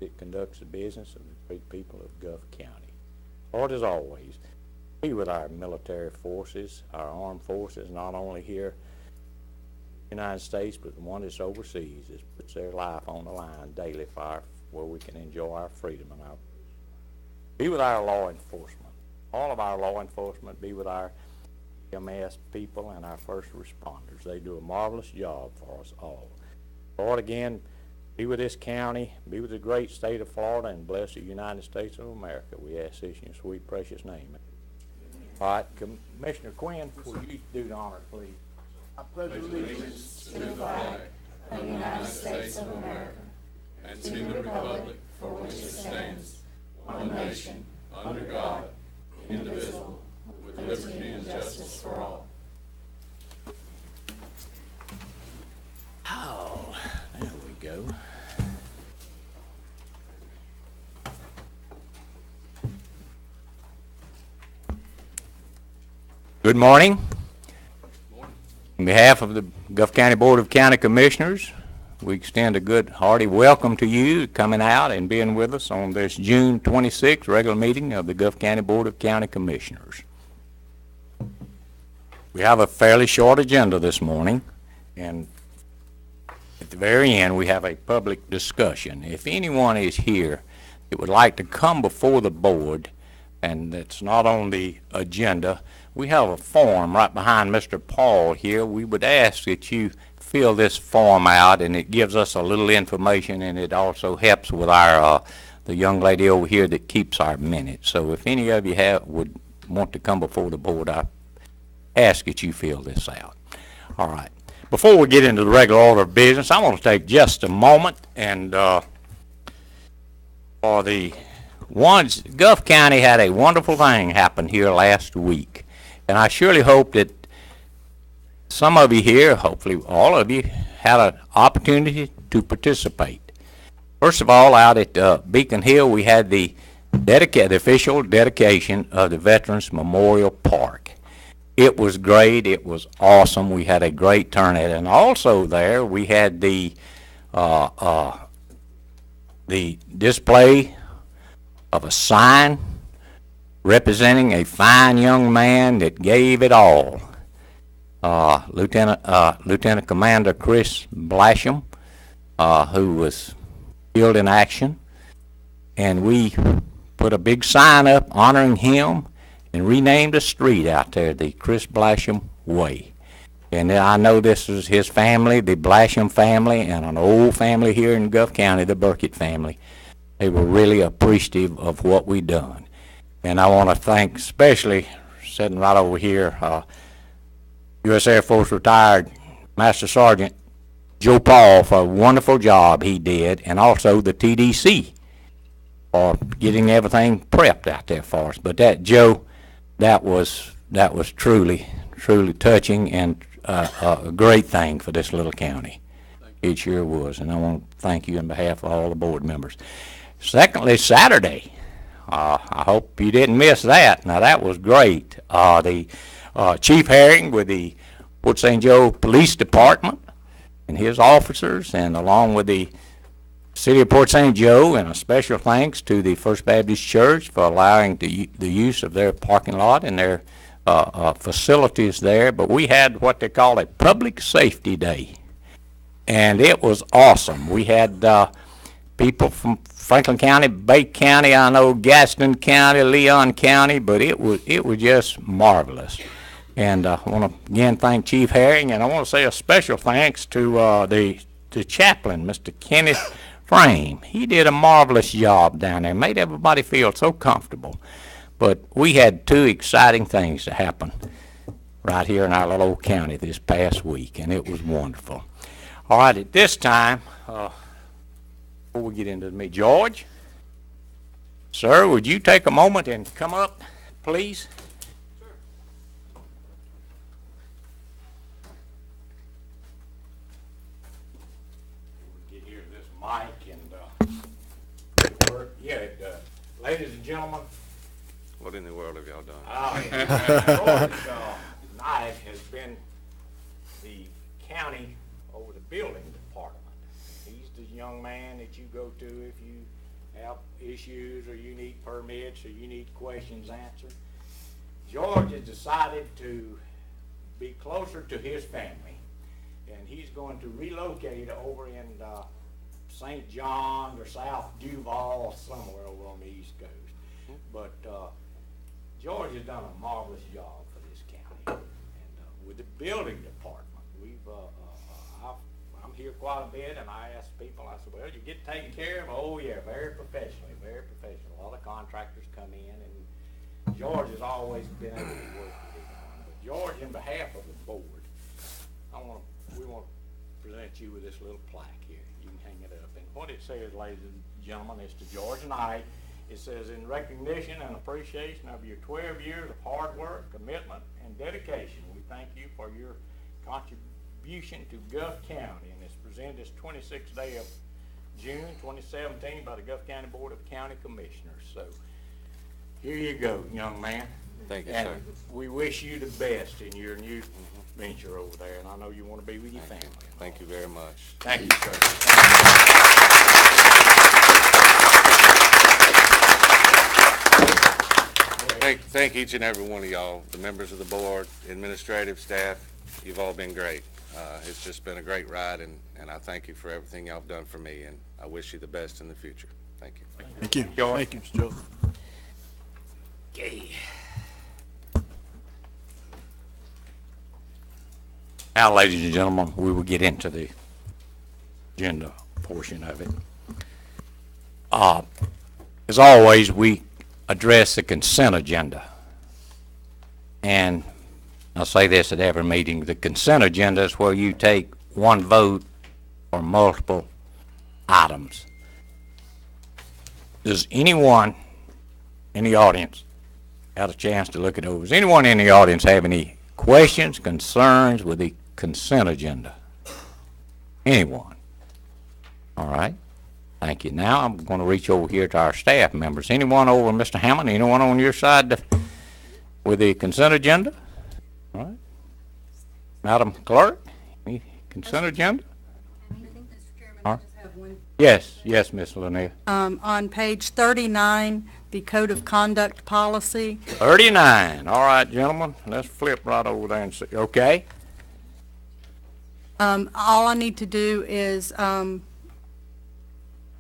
that conducts the business of the great people of Gulf County. Lord, as always, be with our military forces, our armed forces, not only here in the United States, but the one that's overseas that puts their life on the line daily where we can enjoy our freedom and our. Be with our law enforcement, all of our law enforcement. Be with our EMS people and our first responders. They do a marvelous job for us all. Lord, again, be with this county, be with the great state of Florida, and bless the United States of America. We ask this in your sweet, precious name. All right, Commissioner Quinn, will you do the honor, please? I pledge allegiance to the flag of the United States of America and to the republic for which it stands, one nation, under God, indivisible, with liberty and justice for all. Oh, there we go. Good morning. On behalf of the Gulf County Board of County Commissioners, we extend a good, hearty welcome to you coming out and being with us on this June 26th regular meeting of the Gulf County Board of County Commissioners. We have a fairly short agenda this morning, and at the very end we have a public discussion. If anyone is here that would like to come before the board and that's not on the agenda, we have a form right behind Mr. Paul here. We would ask that you fill this form out, and it gives us a little information, and it also helps with our the young lady over here that keeps our minutes. So if any of you would want to come before the board, I ask that you fill this out. All right. Before we get into the regular order of business, I want to take just a moment and for the ones, Gulf County had a wonderful thing happen here last week. And I surely hope that some of you here, hopefully all of you, had an opportunity to participate. First of all, out at Beacon Hill, we had the official dedication of the Veterans Memorial Park. It was great. It was awesome. We had a great turnout. And also there, we had the display of a sign representing a fine young man that gave it all. Lieutenant Commander Chris Blasham, who was killed in action, and we put a big sign up honoring him and renamed a street out there the Chris Blasham Way. And I know this is his family, the Blasham family, and an old family here in Gulf County, the Burkett family. They were really appreciative of what we done. And I want to thank, especially sitting right over here, U.S. Air Force retired Master Sergeant Joe Paul for a wonderful job he did, and also the TDC for getting everything prepped out there for us. But that, Joe, that was truly touching and a great thing for this little county. It sure was, and I want to thank you on behalf of all the board members. Secondly, Saturday. I hope you didn't miss that. Now, that was great. The Chief Herring with the Port St. Joe Police Department and his officers, and along with the City of Port St. Joe, and a special thanks to the First Baptist Church for allowing the use of their parking lot and their facilities there. But we had what they call a Public Safety Day, and it was awesome. We had people from Franklin County, Bake County, I know Gaston County, Leon County, but it was just marvelous. And I want to again thank Chief Herring, and I want to say a special thanks to the chaplain, Mr. Kenneth Frame. He did a marvelous job down there, made everybody feel so comfortable. But we had two exciting things to happen right here in our little old county this past week, and it was wonderful. All right, at this time, before we get into the meeting, George, sir, would you take a moment and come up, please? Sure. We'll get here to this mic and ladies and gentlemen. What in the world have y'all done? George tonight has been the county over the building department. He's the young man that you go to if you have issues, or you need permits, or you need questions answered, George has decided to be closer to his family, and he's going to relocate over in St. John or South Duval, somewhere over on the East Coast. But George has done a marvelous job for this county, and with the building department, I'm here quite a bit, and I ask people, I said, well, you get taken care of? Oh yeah, very professionally, very professional. A lot of contractors come in, and George has always been able to work with everyone. But George, in behalf of the board, we want to present you with this little plaque here. You can hang it up. And what it says, ladies and gentlemen, is to George and I. It says, in recognition and appreciation of your 12 years of hard work, commitment, and dedication, we thank you for your contribution to Guth County, and it's presented this 26th day of June 2017 by the Guth County Board of County Commissioners. So here you go, young man. Thank you, and sir. we wish you the best in your new venture over there, and I know you want to be with your Thank family. you. Thank you very much. Thank you, sir. Thank each and every one of y'all, the members of the board, administrative staff. You've all been great. It's just been a great ride, and I thank you for everything y'all have done for me, and I wish you the best in the future. Thank you. Thank you. George. Thank you, Mr. Joe. Okay. Now, ladies and gentlemen, we will get into the agenda portion of it. As always, we address the consent agenda. And I'll say this at every meeting, the consent agenda is where you take one vote for multiple items. Does anyone in the audience have a chance to look it over? Does anyone in the audience have any questions, concerns with the consent agenda? Anyone? All right. Thank you. Now I'm going to reach over here to our staff members. Anyone over, Mr. Hammond? Anyone on your side with the consent agenda? All right. Madam Clerk, any consent agenda? Mr. Chairman, All I right. just have one. Yes, Ms. Lanier. On page 39, the Code of Conduct Policy. 39. All right, gentlemen, let's flip right over there and see. Okay. All I need to do is,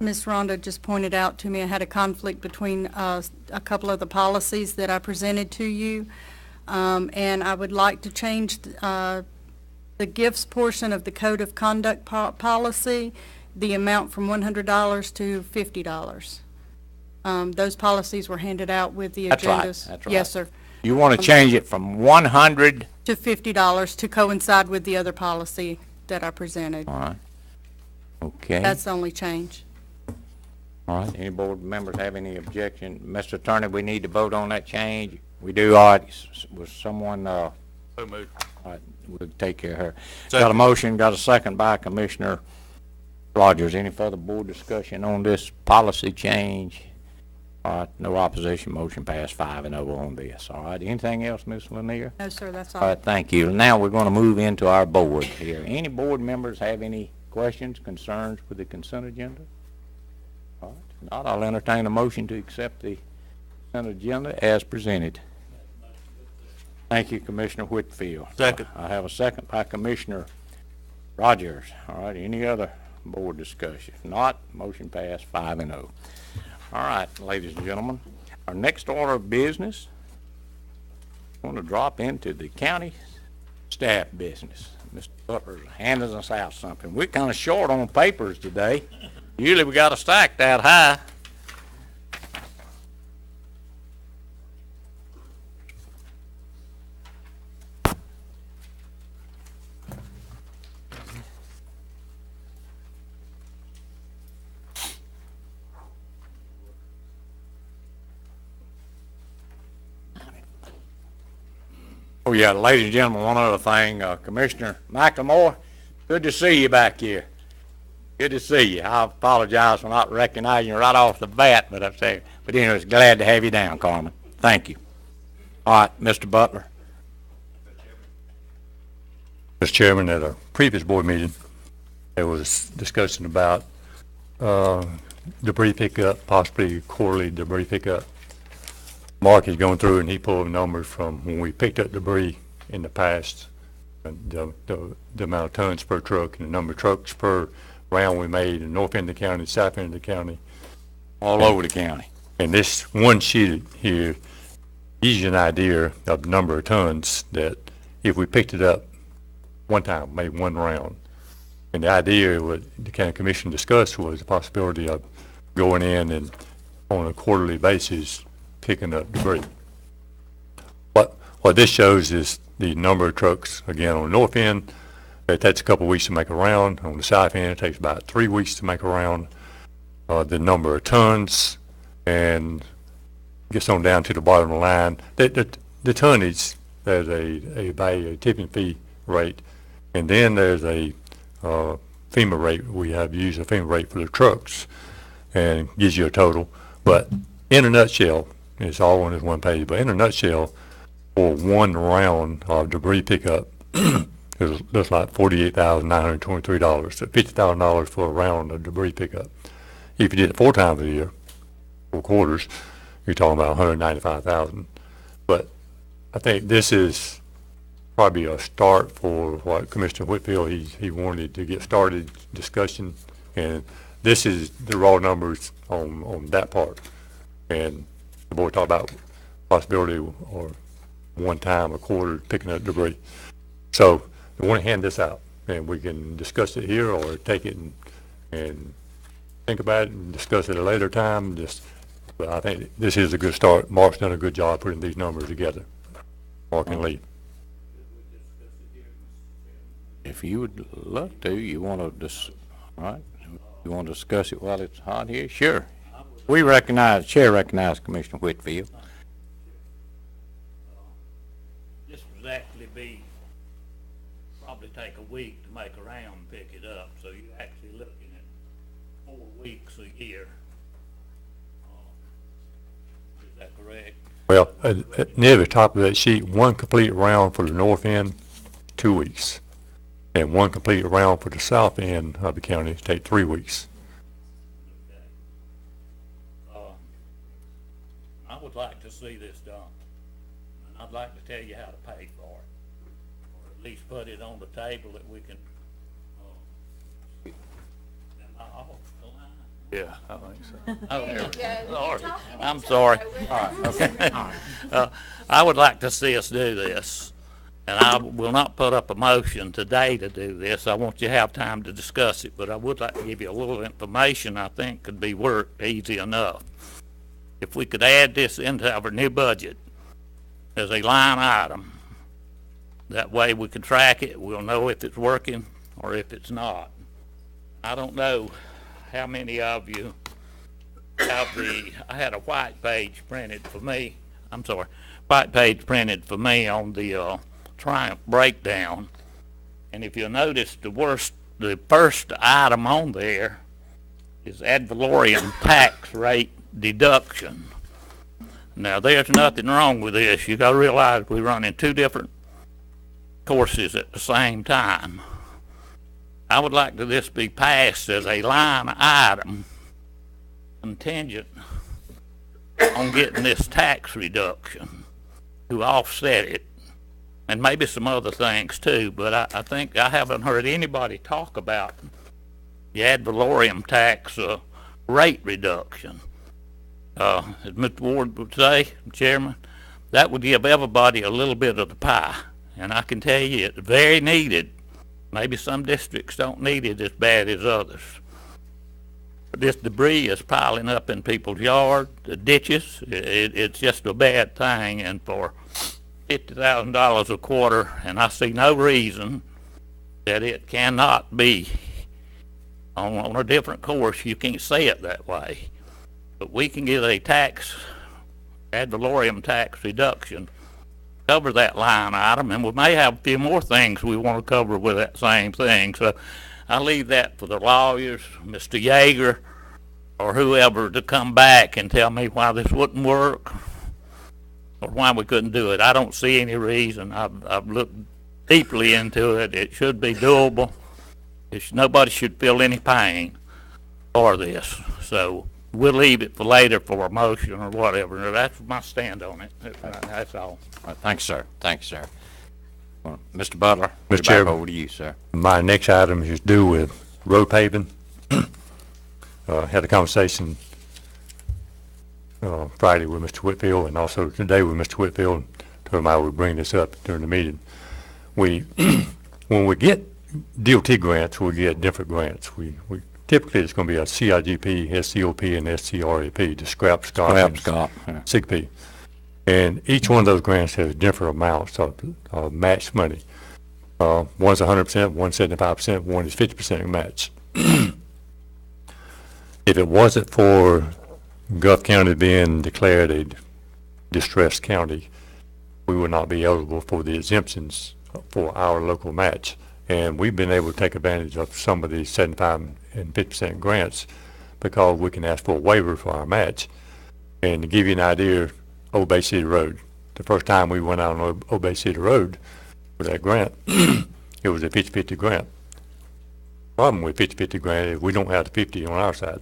Ms. Rhonda just pointed out to me I had a conflict between a couple of the policies that I presented to you, and I would like to change the gifts portion of the Code of Conduct policy, the amount from $100 to $50. Those policies were handed out with the That's right, agendas. that's right. Yes, sir. You want to change it from 100, To $50 to coincide with the other policy that I presented. all right. Okay. That's the only change. All right, any board members have any objection? Mr. Attorney, we need to vote on that change. We do, all right, was someone, So moved. all right, we'll take care of her. Got a motion, got a second by Commissioner Rogers. Any further board discussion on this policy change? All right, no opposition, motion passed 5-0 on this. All right, anything else, Ms. Lanier? No, sir, that's All all. right, thank you. Now we're going to move into our board here. Any board members have any questions, concerns with the consent agenda? All right, if not, I'll entertain a motion to accept the consent agenda as presented. Thank you, Commissioner Whitfield. Second. I have a second by Commissioner Rogers. All right, any other board discussion? If not, motion passed 5-0. All right, ladies and gentlemen, our next order of business, I want to drop into the county staff business. Mr. Butler's handing us out something. We're kind of short on papers today. Usually we got a stack that high. Oh, yeah, ladies and gentlemen, one other thing, Commissioner McLemore, good to see you back here. Good to see you. I apologize for not recognizing you right off the bat, but anyways, glad to have you down, Carmen. Thank you. All right, Mr. Butler. Mr. Chairman, at a previous board meeting, there was discussion about debris pickup, possibly quarterly debris pickup. Mark is going through and he pulled numbers from when we picked up debris in the past, and the amount of tons per truck and the number of trucks per round we made in north end of the county, south end of the county. All over the county. And this one sheet here gives you an idea of the number of tons that if we picked it up one time, made one round. And the idea what the county commission discussed was the possibility of going in and on a quarterly basis picking up debris. What this shows is the number of trucks, again, on the north end, it takes a couple of weeks to make a round. On the south end, it takes about 3 weeks to make a round. The number of tons, and gets on down to the bottom of the line. The tonnage, there's a tipping fee rate, and then there's a FEMA rate. We have used a FEMA rate for the trucks, and gives you a total. But in a nutshell, it's all on this one page, but in a nutshell, for one round of debris pickup, it looks like $48,923, so $50,000 for a round of debris pickup. If you did it 4 times a year, 4 quarters, you're talking about $195,000. But I think this is probably a start for what Commissioner Whitfield, he wanted to get started discussion, and this is the raw numbers on that part. And the board talked about possibility or one time a quarter picking up debris. So I want to hand this out, and we can discuss it here or take it and think about it and discuss it at a later time. But I think this is a good start. Mark's done a good job putting these numbers together. Mark and Lee. If you would love to, you want to, all right, you want to discuss it while it's hot here? Sure. We recognize, Chair recognizes Commissioner Whitfield. This would actually be, probably take a week to make a round and pick it up, so you're actually looking at 4 weeks a year. Is that correct? Well, near the top of that sheet, one complete round for the north end, 2 weeks. And one complete round for the south end of the county take 3 weeks. I would like to see this done, and I'd like to tell you how to pay for it, or at least put it on the table that we can, am I off the line? Yeah, I think so. Oh, there we go. Lord, I'm sorry. All right, okay. I would like to see us do this, and I will not put up a motion today to do this. I want you to have time to discuss it, but I would like to give you a little information I think could be worked easy enough. If we could add this into our new budget as a line item, that way we can track it, we'll know if it's working or if it's not. I don't know how many of you have I had a white page printed for me, white page printed for me on the Triumph breakdown. And if you'll notice, the first item on there is ad valorem tax rate deduction. Now, there's nothing wrong with this. You got to realize we're running 2 different courses at the same time. I would like to this be passed as a line item contingent on getting this tax reduction to offset it, and maybe some other things too, but I think I haven't heard anybody talk about the ad valorem tax rate reduction. As Mr. Ward would say, Chairman, that would give everybody a little bit of the pie, and I can tell you it's very needed. Maybe some districts don't need it as bad as others. But this debris is piling up in people's yards, the ditches. It's just a bad thing, and for $50,000 a quarter, and I see no reason that it cannot be on a different course. You can't say it that way. But we can get a tax, ad valorem tax reduction, cover that line item, and we may have a few more things we want to cover with that same thing. So I leave that for the lawyers, Mr. Yeager, or whoever to come back and tell me why this wouldn't work or why we couldn't do it. I don't see any reason. I've looked deeply into it. It should be doable. Nobody should feel any pain for this. So we'll leave it for later for a motion or whatever. That's my stand on it. That's all. All right, thanks, sir. Thanks, sir. Well, Mr. Butler, Mr. we're back Chairman. over to you, sir. My next item is due with road paving. Had a conversation Friday with Mr. Whitfield and also today with Mr. Whitfield. Told him I would bring this up during the meeting. When we get DOT grants, we get different grants. We typically it's going to be a CIGP, SCOP, and SCRAP, the scrap, SCOP, and Scott. Yeah. SIGP. And each one of those grants has different amounts of matched money. One's 100%, one's 75%, one is 50% match. If it wasn't for Gulf County being declared a distressed county, we would not be eligible for the exemptions for our local match. And we've been able to take advantage of some of these 75 and 50% grants because we can ask for a waiver for our match. And to give you an idea, Old Bay City Road, the first time we went out on Old Bay City Road with that grant, it was a 50-50 grant. Problem with 50-50 grant is we don't have the 50 on our side.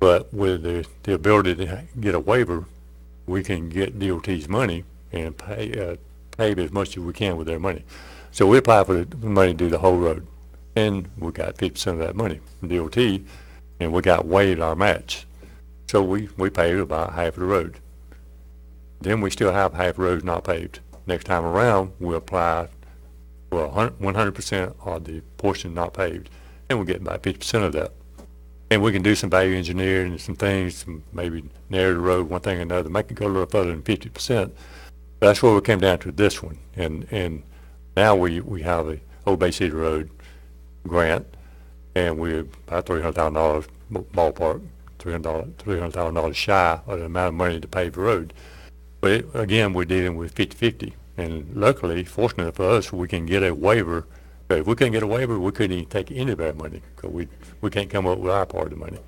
But with the ability to get a waiver, we can get DOT's money and pay as much as we can with their money. So we apply for the money to do the whole road, and we got 50% of that money from DOT, and we got waived our match. So we paid about half of the road. Then we still have half the roads not paved. Next time around, we'll apply for 100% of the portion not paved, and we'll get about 50% of that. And we can do some value engineering and some things, maybe narrow the road, one thing or another, make it go a little further than 50%. That's where we came down to this one. And now we have a Old Bay City Road grant, and we're about $300,000 ballpark, $300,000 shy of the amount of money to pave the road. But again, we're dealing with 50-50. And luckily, fortunately for us, we can get a waiver. If we couldn't get a waiver, we couldn't even take any of our money because we can't come up with our part of the money.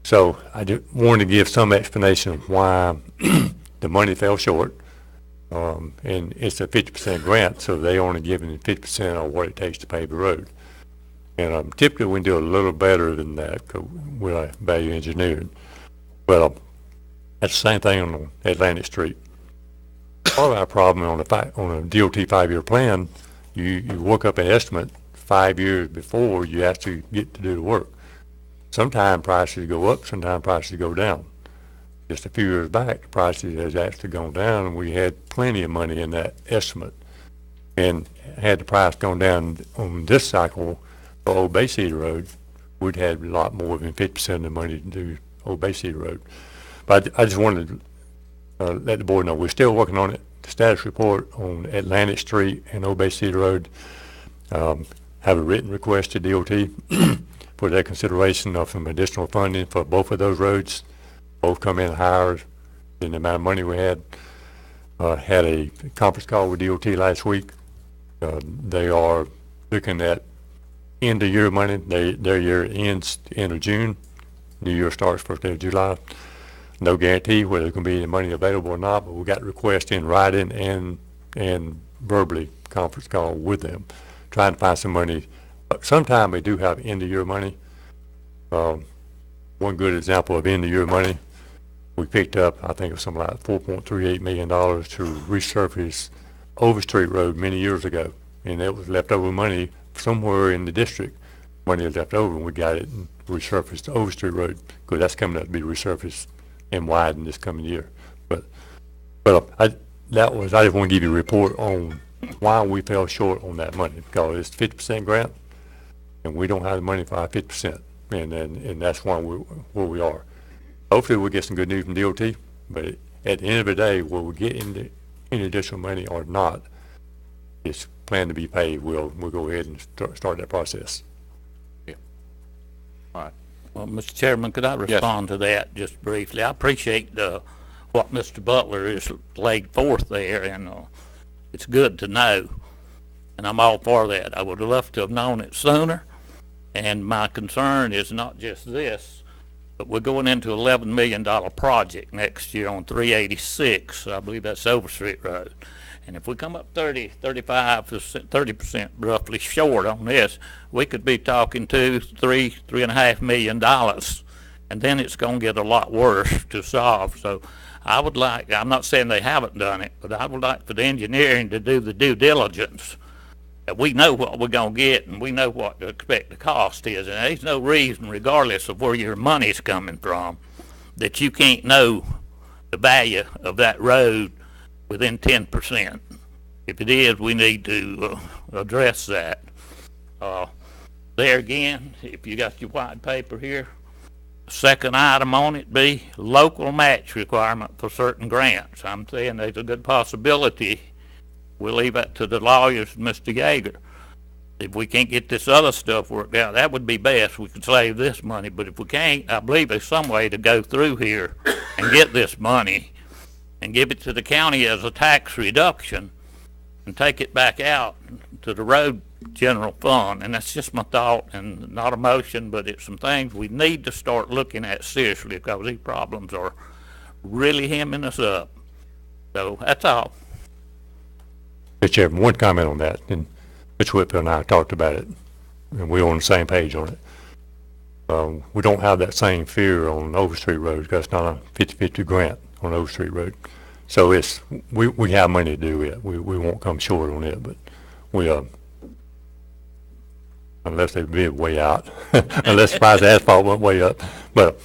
So I just wanted to give some explanation of why the money fell short. And it's a 50% grant, so they only giving 50% of what it takes to pave the road. And typically we do a little better than that because we're value engineering. Well, that's the same thing on Atlantic Street. Part of our problem on a DOT 5-year plan, you work up an estimate 5 years before you actually get to do the work. Sometimes prices go up, sometimes prices go down. Just a few years back, the prices has actually gone down, and we had plenty of money in that estimate. And had the price gone down on this cycle for Old Bay City Road, we'd have a lot more than 50% of the money to do Old Bay City Road. But I just wanted to let the board know we're still working on it. The status report on Atlantic Street and Old Bay City Road, have a written request to DOT for their consideration of some additional funding for both of those roads. Both come in higher than the amount of money we had. Had a conference call with DOT last week. They are looking at end of year money. Their year ends end of June. New year starts first day of July. No guarantee whether there's going to be any money available or not, but we got requests in writing and verbally conference call with them, trying to find some money. Sometimes we do have end of year money. One good example of end of year money, we picked up, I think it was something like $4.38 million to resurface Overstreet Road many years ago. And it was leftover money somewhere in the district. Money was left over, and we got it and resurfaced Overstreet Road because that's coming up to be resurfaced and widened this coming year. But I just want to give you a report on why we fell short on that money because it's 50% grant, and we don't have the money for our 50%, and that's why where we are. Hopefully we'll get some good news from DOT, but at the end of the day, will we get any additional money or not, it's planned to be paid. We'll go ahead and start that process. Yeah. All right. Well, Mr. Chairman, could I respond to that just briefly? I appreciate what Mr. Butler has laid forth there, and it's good to know, and I'm all for that. I would have loved to have known it sooner, and my concern is not just this, but we're going into $11 million project next year on 386. I believe that's Overstreet Road. And if we come up 30% roughly short on this, we could be talking $3.5 million. And then it's going to get a lot worse to solve. So I would like, I'm not saying they haven't done it, but I would like for the engineering to do the due diligence. That we know what we're going to get and we know what to expect the cost is. And there's no reason, regardless of where your money's coming from, that you can't know the value of that road within 10%. If it is, we need to address that. There again, if you got your white paper here, second item on it be local match requirement for certain grants. I'm saying there's a good possibility, we'll leave that to the lawyers, Mr. Yeager. If we can't get this other stuff worked out, that would be best. We could save this money, but if we can't, I believe there's some way to go through here and get this money and give it to the county as a tax reduction and take it back out to the road general fund. And that's just my thought, and not a motion, but it's some things we need to start looking at seriously because these problems are really hemming us up. So that's all. Mr. Chairman, one comment on that, and Mr. Whitfield and I talked about it, and we're on the same page on it. We don't have that same fear on Overstreet Road because it's not a 50-50 grant on Overstreet Road. So we have money to do it. We won't come short on it, but we unless they bid way out, unless the price of asphalt went way up. But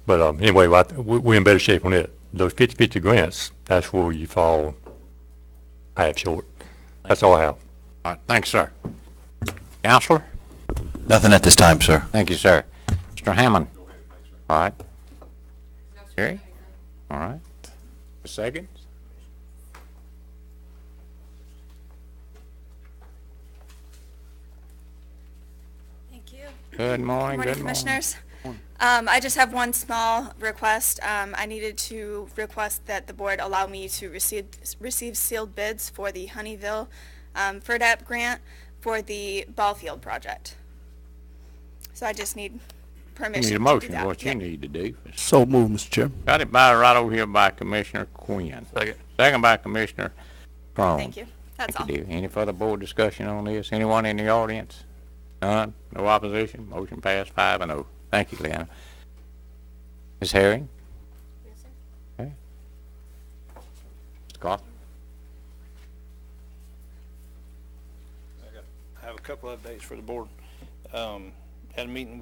anyway, we're in better shape on it. Those 50-50 grants, that's where you fall half short. That's all I have. All right, thanks, sir. Counselor? Nothing at this time, sir. Thank you, sir. Mr. Hammond? All right. Jerry? All right. A second? Thank you. Good morning, Good morning, Commissioners. I just have one small request. I needed to request that the board allow me to receive sealed bids for the Honeyville FERDAP grant for the ball field project. So I just need You permission need a to motion, do that. what you need to do. So moved, Mr. Chairman. Got it by right over here by Commissioner Quinn. Second. Second by Commissioner Crone. Thank you. That's all. Thank you, dear. Any further board discussion on this? Anyone in the audience? None? No opposition? Motion passed 5-0. Thank you, Leanna. Ms. Herring? Yes, sir. Okay. Scott? I have a couple updates for the board. Had a meeting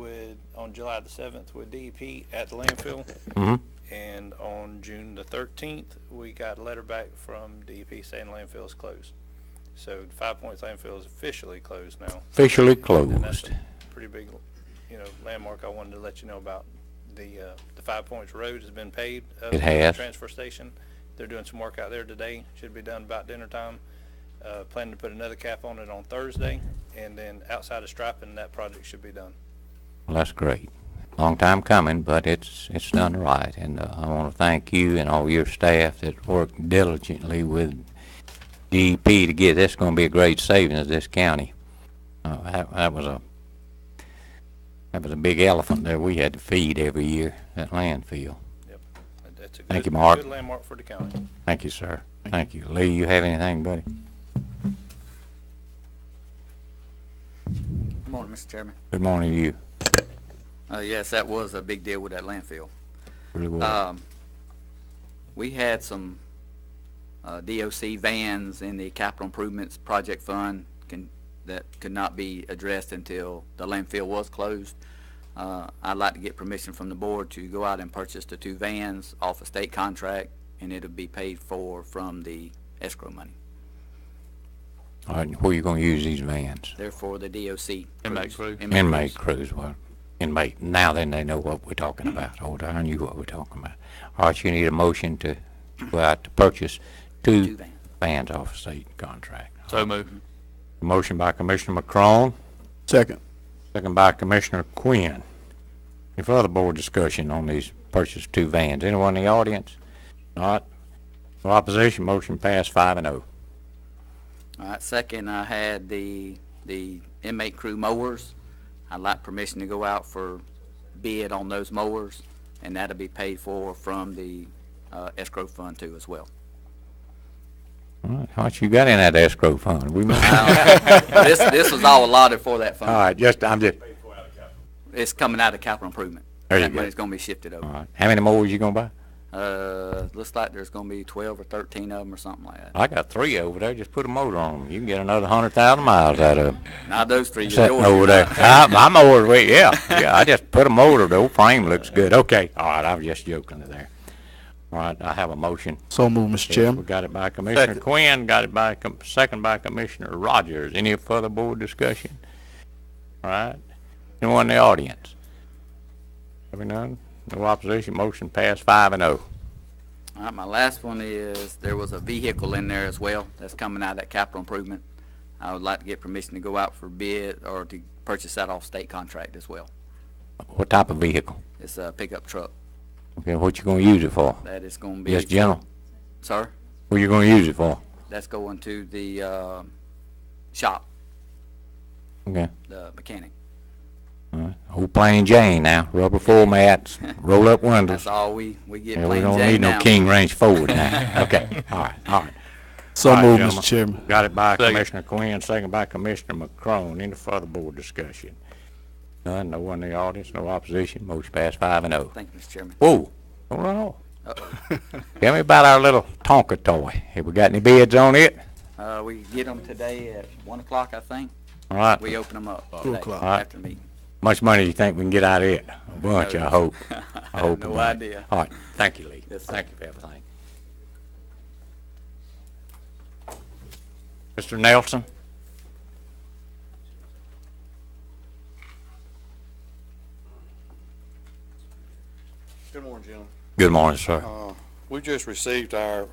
on July the 7th with DEP at the landfill. Mm-hmm. And on June the 13th, we got a letter back from DEP saying landfill is closed. So the 5 Points landfill is officially closed now. Officially And that's closed. a pretty big, landmark I wanted to let you know about. The 5 Points road has been paved. up It to has. the transfer station. They're doing some work out there today. Should be done about dinner time. Planning to put another cap on it on Thursday, and then outside of striping, that project should be done. Well, that's great. Long time coming, but it's done right. And I want to thank you and all your staff that worked diligently with DEP to get this. Going to be a great savings of this county. That was a big elephant there we had to feed every year, that landfill. Yep. That's a Thank good, you, Mark. good landmark for the county. Thank you, sir. Thank you. Lee, you have anything, buddy? Good morning, Mr. Chairman. Good morning to you. Yes, that was a big deal with that landfill. Really well. We had some DOC vans in the capital improvements project fund that could not be addressed until the landfill was closed. I'd like to get permission from the board to go out and purchase the 2 vans off a state contract, and it'll be paid for from the escrow money. All right, where you going to use these vans? They're for the DOC. Inmate crew. Inmate crews. Well, inmate. Now then they know what we're talking about. Old I knew what we're talking about. All right, you need a motion to go out to purchase 2 2 vans. vans off a state contract. So moved. Motion by Commissioner McCrone, Second. second by Commissioner Quinn. Any further board discussion on these purchase 2 vans? Anyone in the audience? Not. No opposition. Motion passed 5-0. All right, second, I had the inmate crew mowers. I'd like permission to go out for bid on those mowers, and that'll be paid for from the escrow fund too as well. All right, how much you got in that escrow fund? We might- This was all allotted for that fund. All right, I'm just, It's coming out of capital improvement. There you That go. money's gonna be shifted all over. right. How many more was you gonna buy? Looks like there's gonna be 12 or 13 of them or something like that. I got 3 over there. Just put a motor on them. You can get another 100,000 miles out of them. Not those 3. Sitting yours, over you're there. not. I'm over there. Yeah. I just put a motor. The old frame looks good. Okay. All right. I was just joking there. All right. I have a motion. So moved, Mr. We Chairman. got it by Commissioner Quinn. Got it by second by Commissioner Rogers. Any further board discussion? All right. Anyone in the audience? Having none? No opposition. Motion passed 5-0. All right, my last one is, there was a vehicle in there as well that's coming out of that capital improvement. I would like to get permission to go out for bid or to purchase that off state contract as well. What type of vehicle? It's a pickup truck. Okay. What you gonna use it for? That is gonna be. Just general. Sir, What you gonna use it for? that's going to the, shop, Okay. the mechanic. All right. Old plain Jane now. Rubber floor mats. Roll up windows. That's all we get Yeah, we plain don't Jane need no now. King Range Ford now. Okay. All right. So All right, moved, gentlemen. Mr. Chairman. Got it by Second. Commissioner Quinn, second by Commissioner McCrone. Any further board discussion? None, no one in the audience, no opposition. Motion passed 5-0. Thank you, Mr. Chairman. Whoa, don't run off. Uh-oh. Tell me about our little Tonka toy. Have we got any bids on it? We get them today at 1 o'clock, I think. All right. We open them up 2 today o'clock. All right. after the meeting. Much money do you think we can get out of it? A bunch, I hope. I hope. No a bunch. idea. All right, thank you, Lee. Yes, sir. Thank you for everything. Mr. Nelson? Good morning, gentlemen. Good morning, sir. We just received our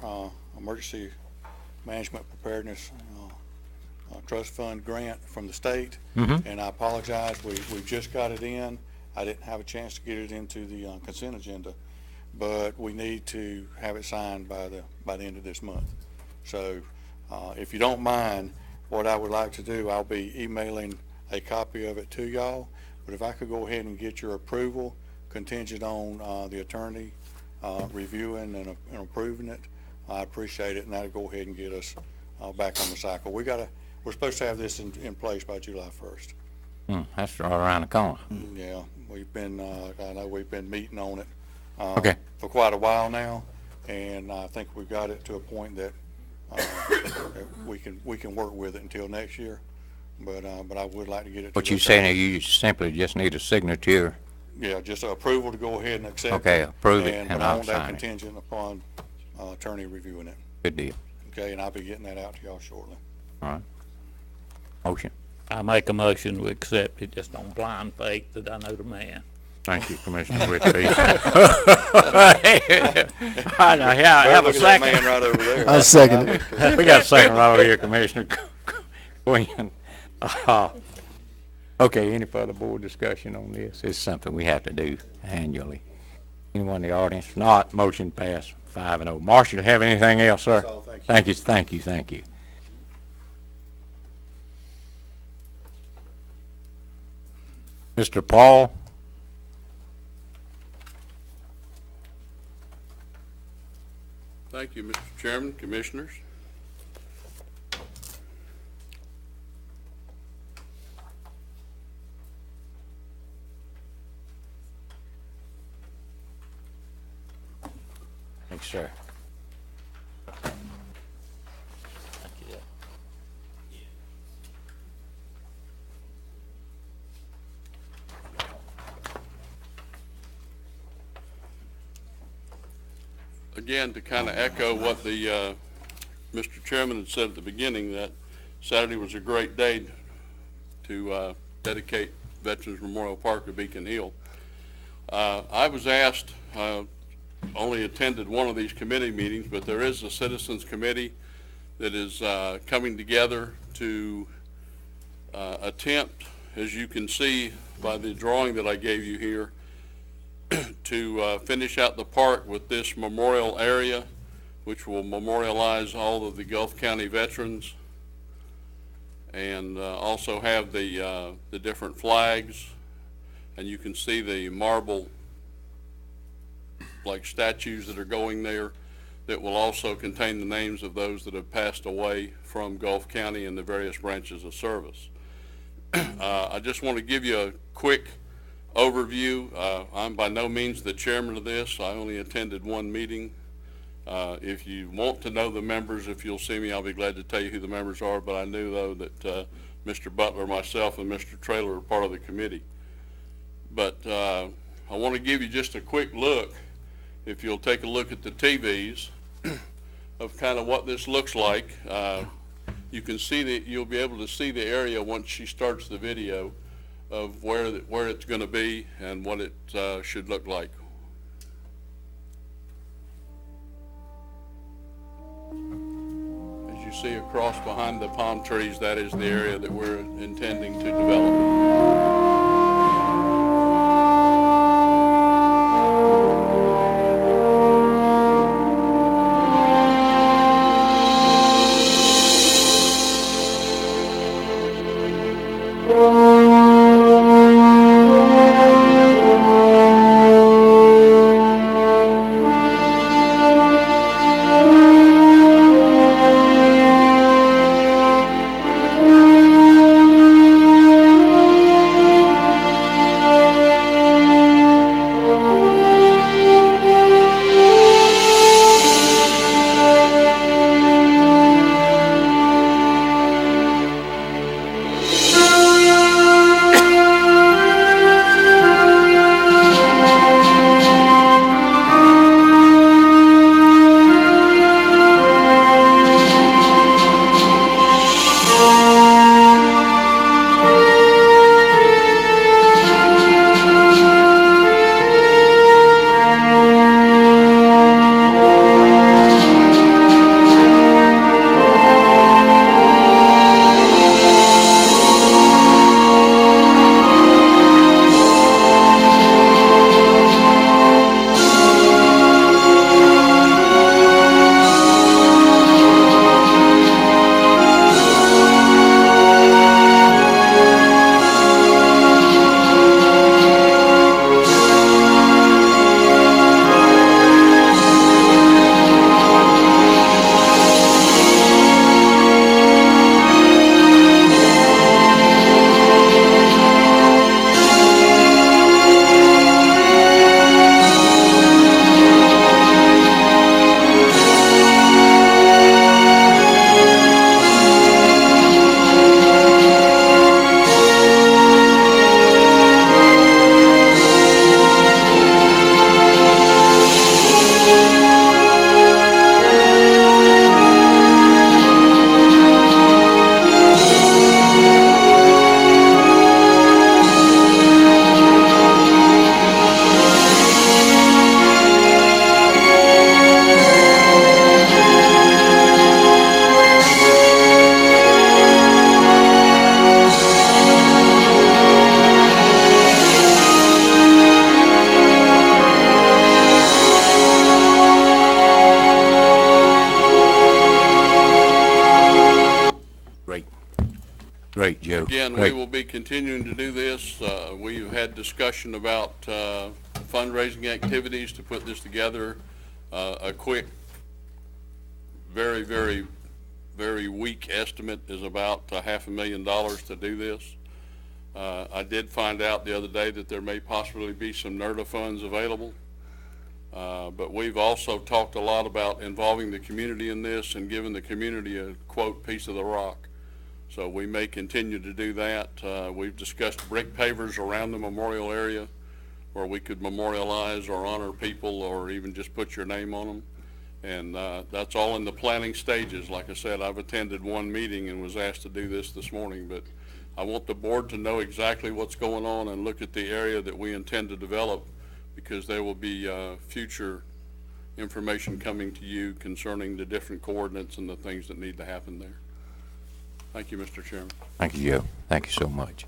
emergency management preparedness trust fund grant from the state, and I apologize, we just got it in. I didn't have a chance to get it into the consent agenda, but we need to have it signed by the end of this month. So if you don't mind, what I would like to do, I'll be emailing a copy of it to y'all, but if I could go ahead and get your approval contingent on the attorney reviewing and approving it, I appreciate it, and that'll go ahead and get us back on the cycle. We're supposed to have this in place by July 1st. That's right around the corner. Yeah, we've been, I know we've been meeting on it Okay. for quite a while now, and I think we've got it to a point that that we can work with it until next year. But I would like to get it. What you saying is you simply just need a signature? Yeah, just approval to go ahead and accept it. Okay, approve it, But and I I'll want that sign it. contingent upon attorney reviewing it. Good deal. Okay, and I'll be getting that out to y'all shortly. All right. Motion. I make a motion to accept it just on blind faith that I know the man. Thank you, Commissioner Whitby. I have a Look at that man second. right over there. I second it. We got a second right over here, Commissioner Quinn. Okay, any further board discussion on this? It's something we have to do annually. Anyone in the audience? If not, motion passed 5-0. Marshall, have anything else, sir? That's all, thank you. Thank you. Mr. Paul? Thank you, Mr. Chairman, Commissioners. Thanks, sir. Again, to kind of echo what the Mr. Chairman had said at the beginning, that Saturday was a great day to dedicate Veterans Memorial Park of Beacon Hill. I was asked, only attended one of these committee meetings, but there is a citizens committee that is coming together to attempt, as you can see by the drawing that I gave you here, to finish out the park with this memorial area, which will memorialize all of the Gulf County veterans, and also have the different flags, and you can see the marble like statues that are going there. that will also contain the names of those that have passed away from Gulf County and the various branches of service. I just want to give you a quick overview. I'm by no means the chairman of this. I only attended one meeting. If you want to know the members, if you'll see me, I'll be glad to tell you who the members are, but I knew, though, that Mr. Butler, myself, and Mr. Traylor are part of the committee. But I want to give you just a quick look, if you'll take a look at the TVs, of kind of what this looks like. You can see that you'll be able to see the area once she starts the video of where it's going to be and what it should look like. As you see across behind the palm trees, that is the area that we're intending to develop. Great, Joe. Again, we Great. will be continuing to do this. We've had discussion about fundraising activities to put this together. A quick, very, very, very weak estimate is about $500,000 to do this. I did find out the other day that there may possibly be some NERDA funds available. But we've also talked a lot about involving the community in this and giving the community a, quote, piece of the rock. So we may continue to do that. We've discussed brick pavers around the memorial area where we could memorialize or honor people or even just put your name on them. And that's all in the planning stages. Like I said, I've attended one meeting and was asked to do this morning, but I want the board to know exactly what's going on and look at the area that we intend to develop, because there will be future information coming to you concerning the different coordinates and the things that need to happen there. Thank you, Mr. Chairman. Thank you, Joe. Thank you so much.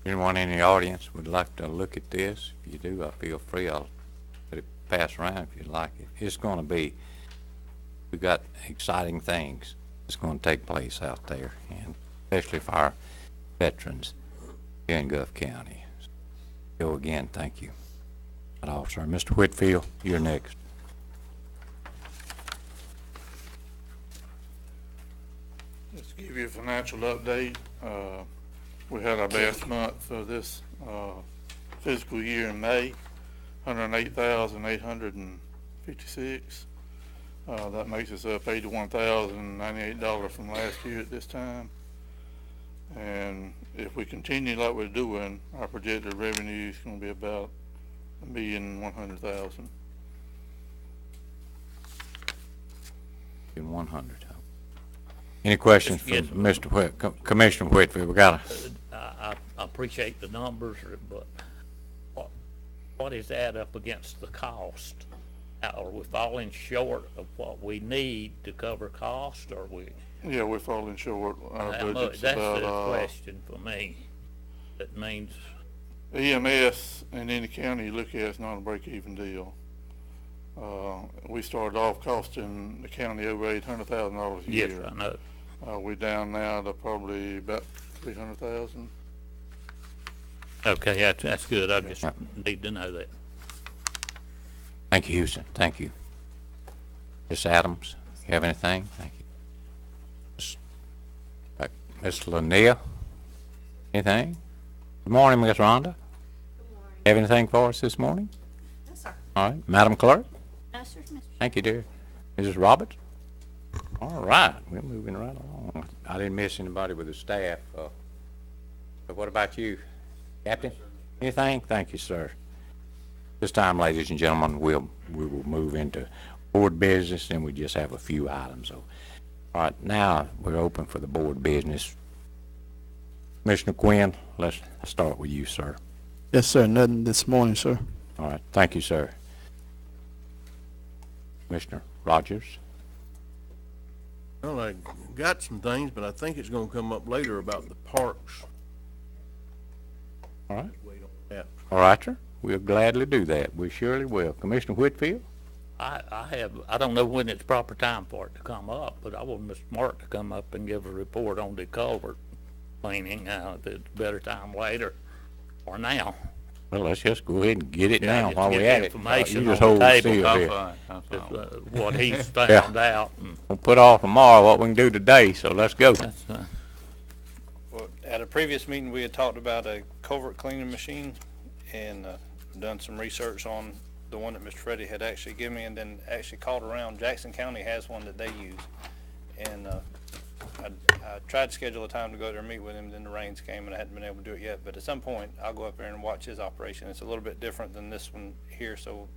Anyone in the audience would like to look at this? If you do, feel free. I'll let it pass around if you'd like it. It's going to be, we've got exciting things that's going to take place out there, and especially for our veterans here in Gulf County. So again, thank you. That all, sir. Mr. Whitfield, you're next. Just to give you a financial update, we had our best month of this fiscal year in May, 108,856. That makes us up $81,098 from last year at this time. And if we continue like we're doing, our projected revenue is going to be about $1,100,000. In 100. Any questions from Yes, Mr. Commissioner Whitfield? We got I appreciate the numbers, but what is that up against the cost? Are we falling short of what we need to cover cost, or we? Yeah, we're falling short. Our How much? budget's That's the about, question for me. That means, EMS in any county you look at is not a break-even deal. We started off costing the county over $800,000 a year. yes, I know. We're down now to probably about $300,000. Okay, that's good. I just need to know that. Thank you, Houston. Thank you. Ms. Adams, you have anything? Thank you. Ms. Lanier, anything? Good morning, Ms. Rhonda. Good morning. Have anything for us this morning? Yes, sir. All right, Madam Clerk? No, sir, Mr. Thank you, dear. Mrs. Roberts? All right, we're moving right along. I didn't miss anybody with the staff. But what about you, Captain? Anything? Thank you, sir. This time, ladies and gentlemen, we will move into board business, and we just have a few items. So, all right, now we're open for the board business. Commissioner Quinn, let's start with you, sir. Yes, sir. Nothing this morning, sir. All right, thank you, sir. Commissioner Rogers? Well, I got some things, but I think it's gonna come up later about the parks. All right. Wait on that. All right, sir. We'll gladly do that. We surely will. Commissioner Whitfield? I don't know when it's proper time for it to come up, but I want Mr. Mark to come up and give a report on the culvert cleaning. If it's better time later or now. Well, let's just go ahead and get it Yeah, now just while get we're the at it. information You just on hold the the table. seal here. Just, what he's found out. And We'll put off tomorrow what we can do today, so let's go. that's, Well, at a previous meeting, we had talked about a culvert cleaning machine and done some research on the one that Mr. Freddie had actually given me, and then actually called around. Jackson County has one that they use. And I tried to schedule a time to go there and meet with him, then the rains came and I hadn't been able to do it yet. But at some point, I'll go up there and watch his operation. It's a little bit different than this one here, so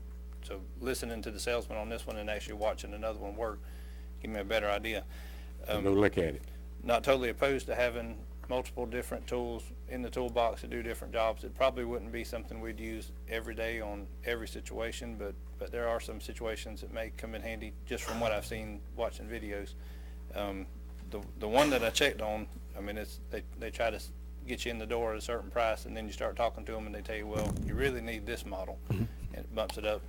listening to the salesman on this one and actually watching another one work give me a better idea. Go look at it. Not totally opposed to having multiple different tools in the toolbox to do different jobs. It probably wouldn't be something we'd use every day on every situation, but there are some situations that may come in handy just from what I've seen watching videos. The one that I checked on, I mean, they try to get you in the door at a certain price, and then you start talking to them and they tell you, well, you really need this model. And it bumps it up,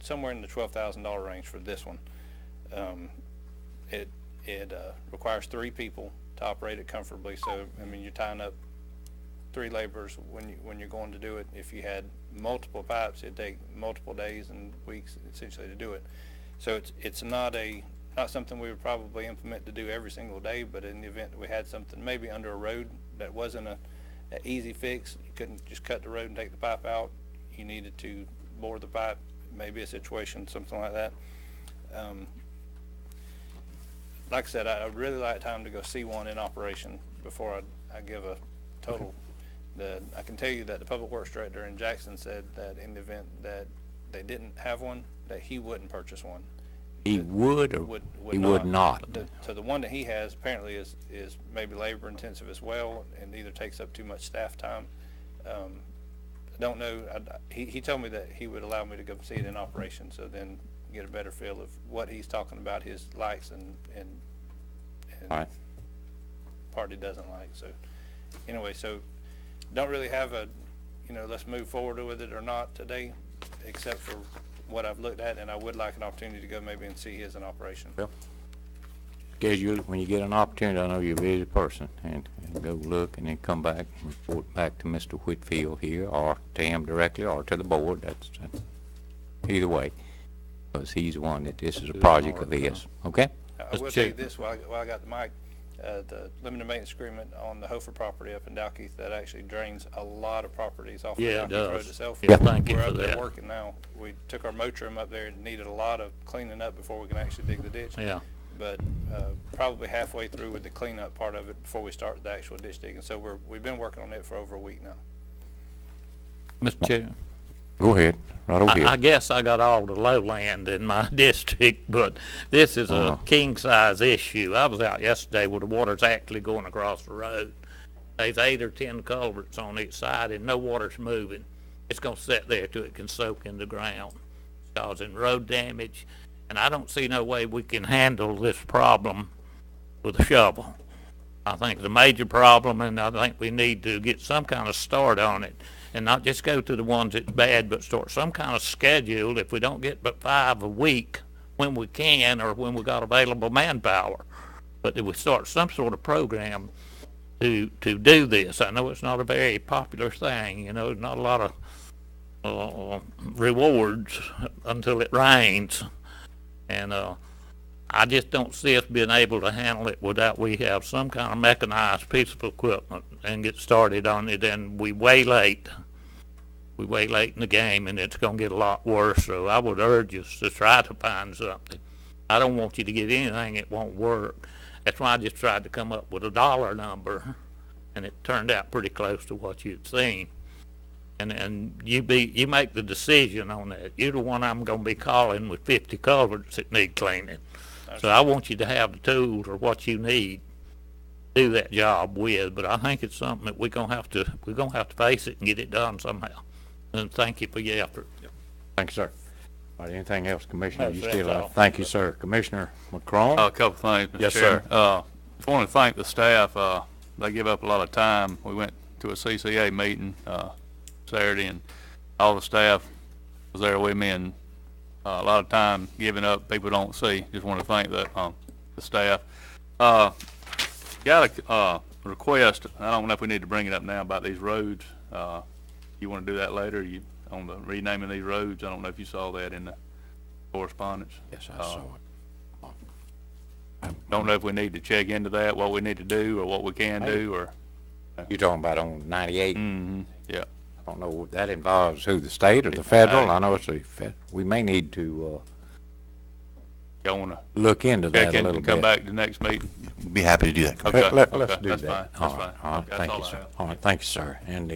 somewhere in the $12,000 range for this one. It requires 3 people to operate it comfortably. So, I mean, you're tying up 3 laborers when you're going to do it. If you had multiple pipes, it'd take multiple days and weeks essentially to do it. So it's not something we would probably implement to do every single day, but in the event that we had something maybe under a road that wasn't an easy fix, you couldn't just cut the road and take the pipe out. You needed to bore the pipe, maybe a situation, something like that. Like I said, I'd really like time to go see one in operation before I give a total. I can tell you that the Public Works Director in Jackson said that in the event that they didn't have one, that he wouldn't purchase one. He would or he would not? So the one that he has apparently is maybe labor intensive as well, and either takes up too much staff time. I don't know. He told me that he would allow me to go see it in operation, so then get a better feel of what he's talking about, his likes and All right. part he doesn't like. So anyway, so don't really have let's move forward with it or not today, except for what I've looked at, and I would like an opportunity to go maybe and see his in operation. Well, schedule it when you get an opportunity. I know you're a busy person, and go look and then come back and report back to Mr. Whitfield here, or to him directly, or to the board. That's either way, because he's the one that this is a project of his. Okay? I will tell you this, while I got the mic, the limited maintenance agreement on the Hofer property up in Dalkeith, that actually drains a lot of properties off of Yeah, it Dalkeith Road does. itself. Yeah, thank you We're for up there that. working now. We took our motrum up there and needed a lot of cleaning up before we can actually dig the ditch. Yeah. But probably halfway through with the cleanup part of it before we start the actual ditch digging. So we've been working on it for over a week now. Mr. Chair. Go ahead. Right over here. I guess I got all the lowland in my district, but this is a king-size issue. I was out yesterday where the water's actually going across the road. There's 8 or 10 culverts on each side, and no water's moving. It's going to sit there till it can soak in the ground, causing road damage. And I don't see no way we can handle this problem with a shovel. I think it's a major problem, and I think we need to get some kind of start on it. And not just go to the ones that's bad, but start some kind of schedule. If we don't get but 5 a week when we can, or when we got available manpower, but if we start some sort of program to do this. I know it's not a very popular thing. You know, there's not a lot of rewards until it rains, and I just don't see us being able to handle it without we have some kind of mechanized piece of equipment and get started on it. And we way late in the game, and it's going to get a lot worse. So I would urge us to try to find something. I don't want you to get anything that won't work. That's why I just tried to come up with a dollar number, and it turned out pretty close to what you'd seen. And you make the decision on that. You're the one I'm going to be calling with 50 culverts that need cleaning. So I want you to have the tools or what you need to do that job with. But I think it's something that we're gonna have to face it and get it done somehow. And thank you for your effort. Thank you, sir. All right, anything else, Commissioner? No, You sir, still that's all. Thank you, sir. Commissioner McCrone? A couple things, Mr. Yes, Chair. sir. Just want to thank the staff. They give up a lot of time. We went to a CCA meeting Saturday, and all the staff was there with me, and a lot of time given up people don't see. Just want to thank the staff. Got a request. I don't know if we need to bring it up now about these roads. You want to do that later? On the renaming these roads? I don't know if you saw that in the correspondence. Yes, I saw it. Don't know if we need to check into that, what we need to do, or what we can do, or. You talking about on 98? Mm-hmm. Yeah. I don't know if that involves who, the state or the federal? I know it's the fed. We may need to Y'all want to look into that check a in little and come bit. back to the next meeting? Be happy to do that. Okay. Let's Okay, do that's that. fine, All that's right, fine. all right, Okay, thank that's you, all I sir. have. All right, thank you, sir. And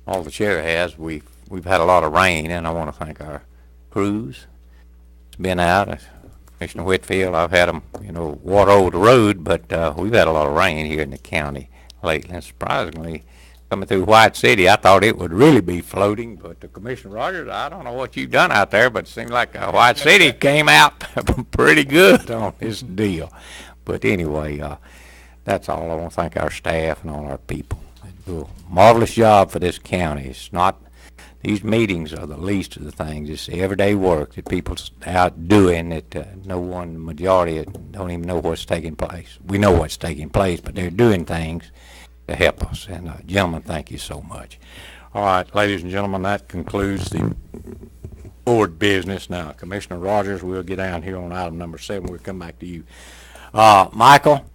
all the chair has, we've had a lot of rain, and I want to thank our crews. It's been out. Commissioner Whitfield, I've had them, water over the road, but we've had a lot of rain here in the county lately. And surprisingly, coming through White City, I thought it would really be floating, but Commissioner Rogers, I don't know what you've done out there, but it seems like White City came out pretty good on this deal. But anyway, that's all. I want to thank our staff and all our people. They do a marvelous job for this county. It's not, these meetings are the least of the things. It's the everyday work that people's out doing that no one, majority, don't even know what's taking place. We know what's taking place, but they're doing things to help us. And gentlemen, thank you so much. All right, ladies and gentlemen, that concludes the board business. Now, Commissioner Rogers, we'll get down here on item number 7. We'll come back to you. Michael,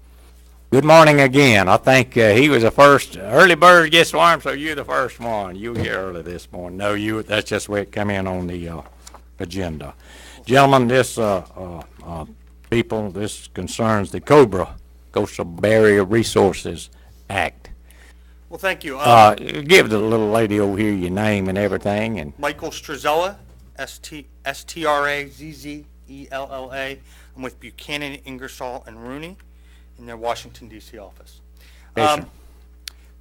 good morning again. I think he was the first. Early bird gets worm, so you're the first one. You were here early this morning. No, that's just where it come in on the agenda. Gentlemen, this this concerns the COBRA, Coastal Barrier Resources Act. Well, thank you. Give the little lady over here your name and everything. And Michael Strazella, Strazzella. I'm with Buchanan, Ingersoll, and Rooney in their Washington, D.C. office. Yes, sir.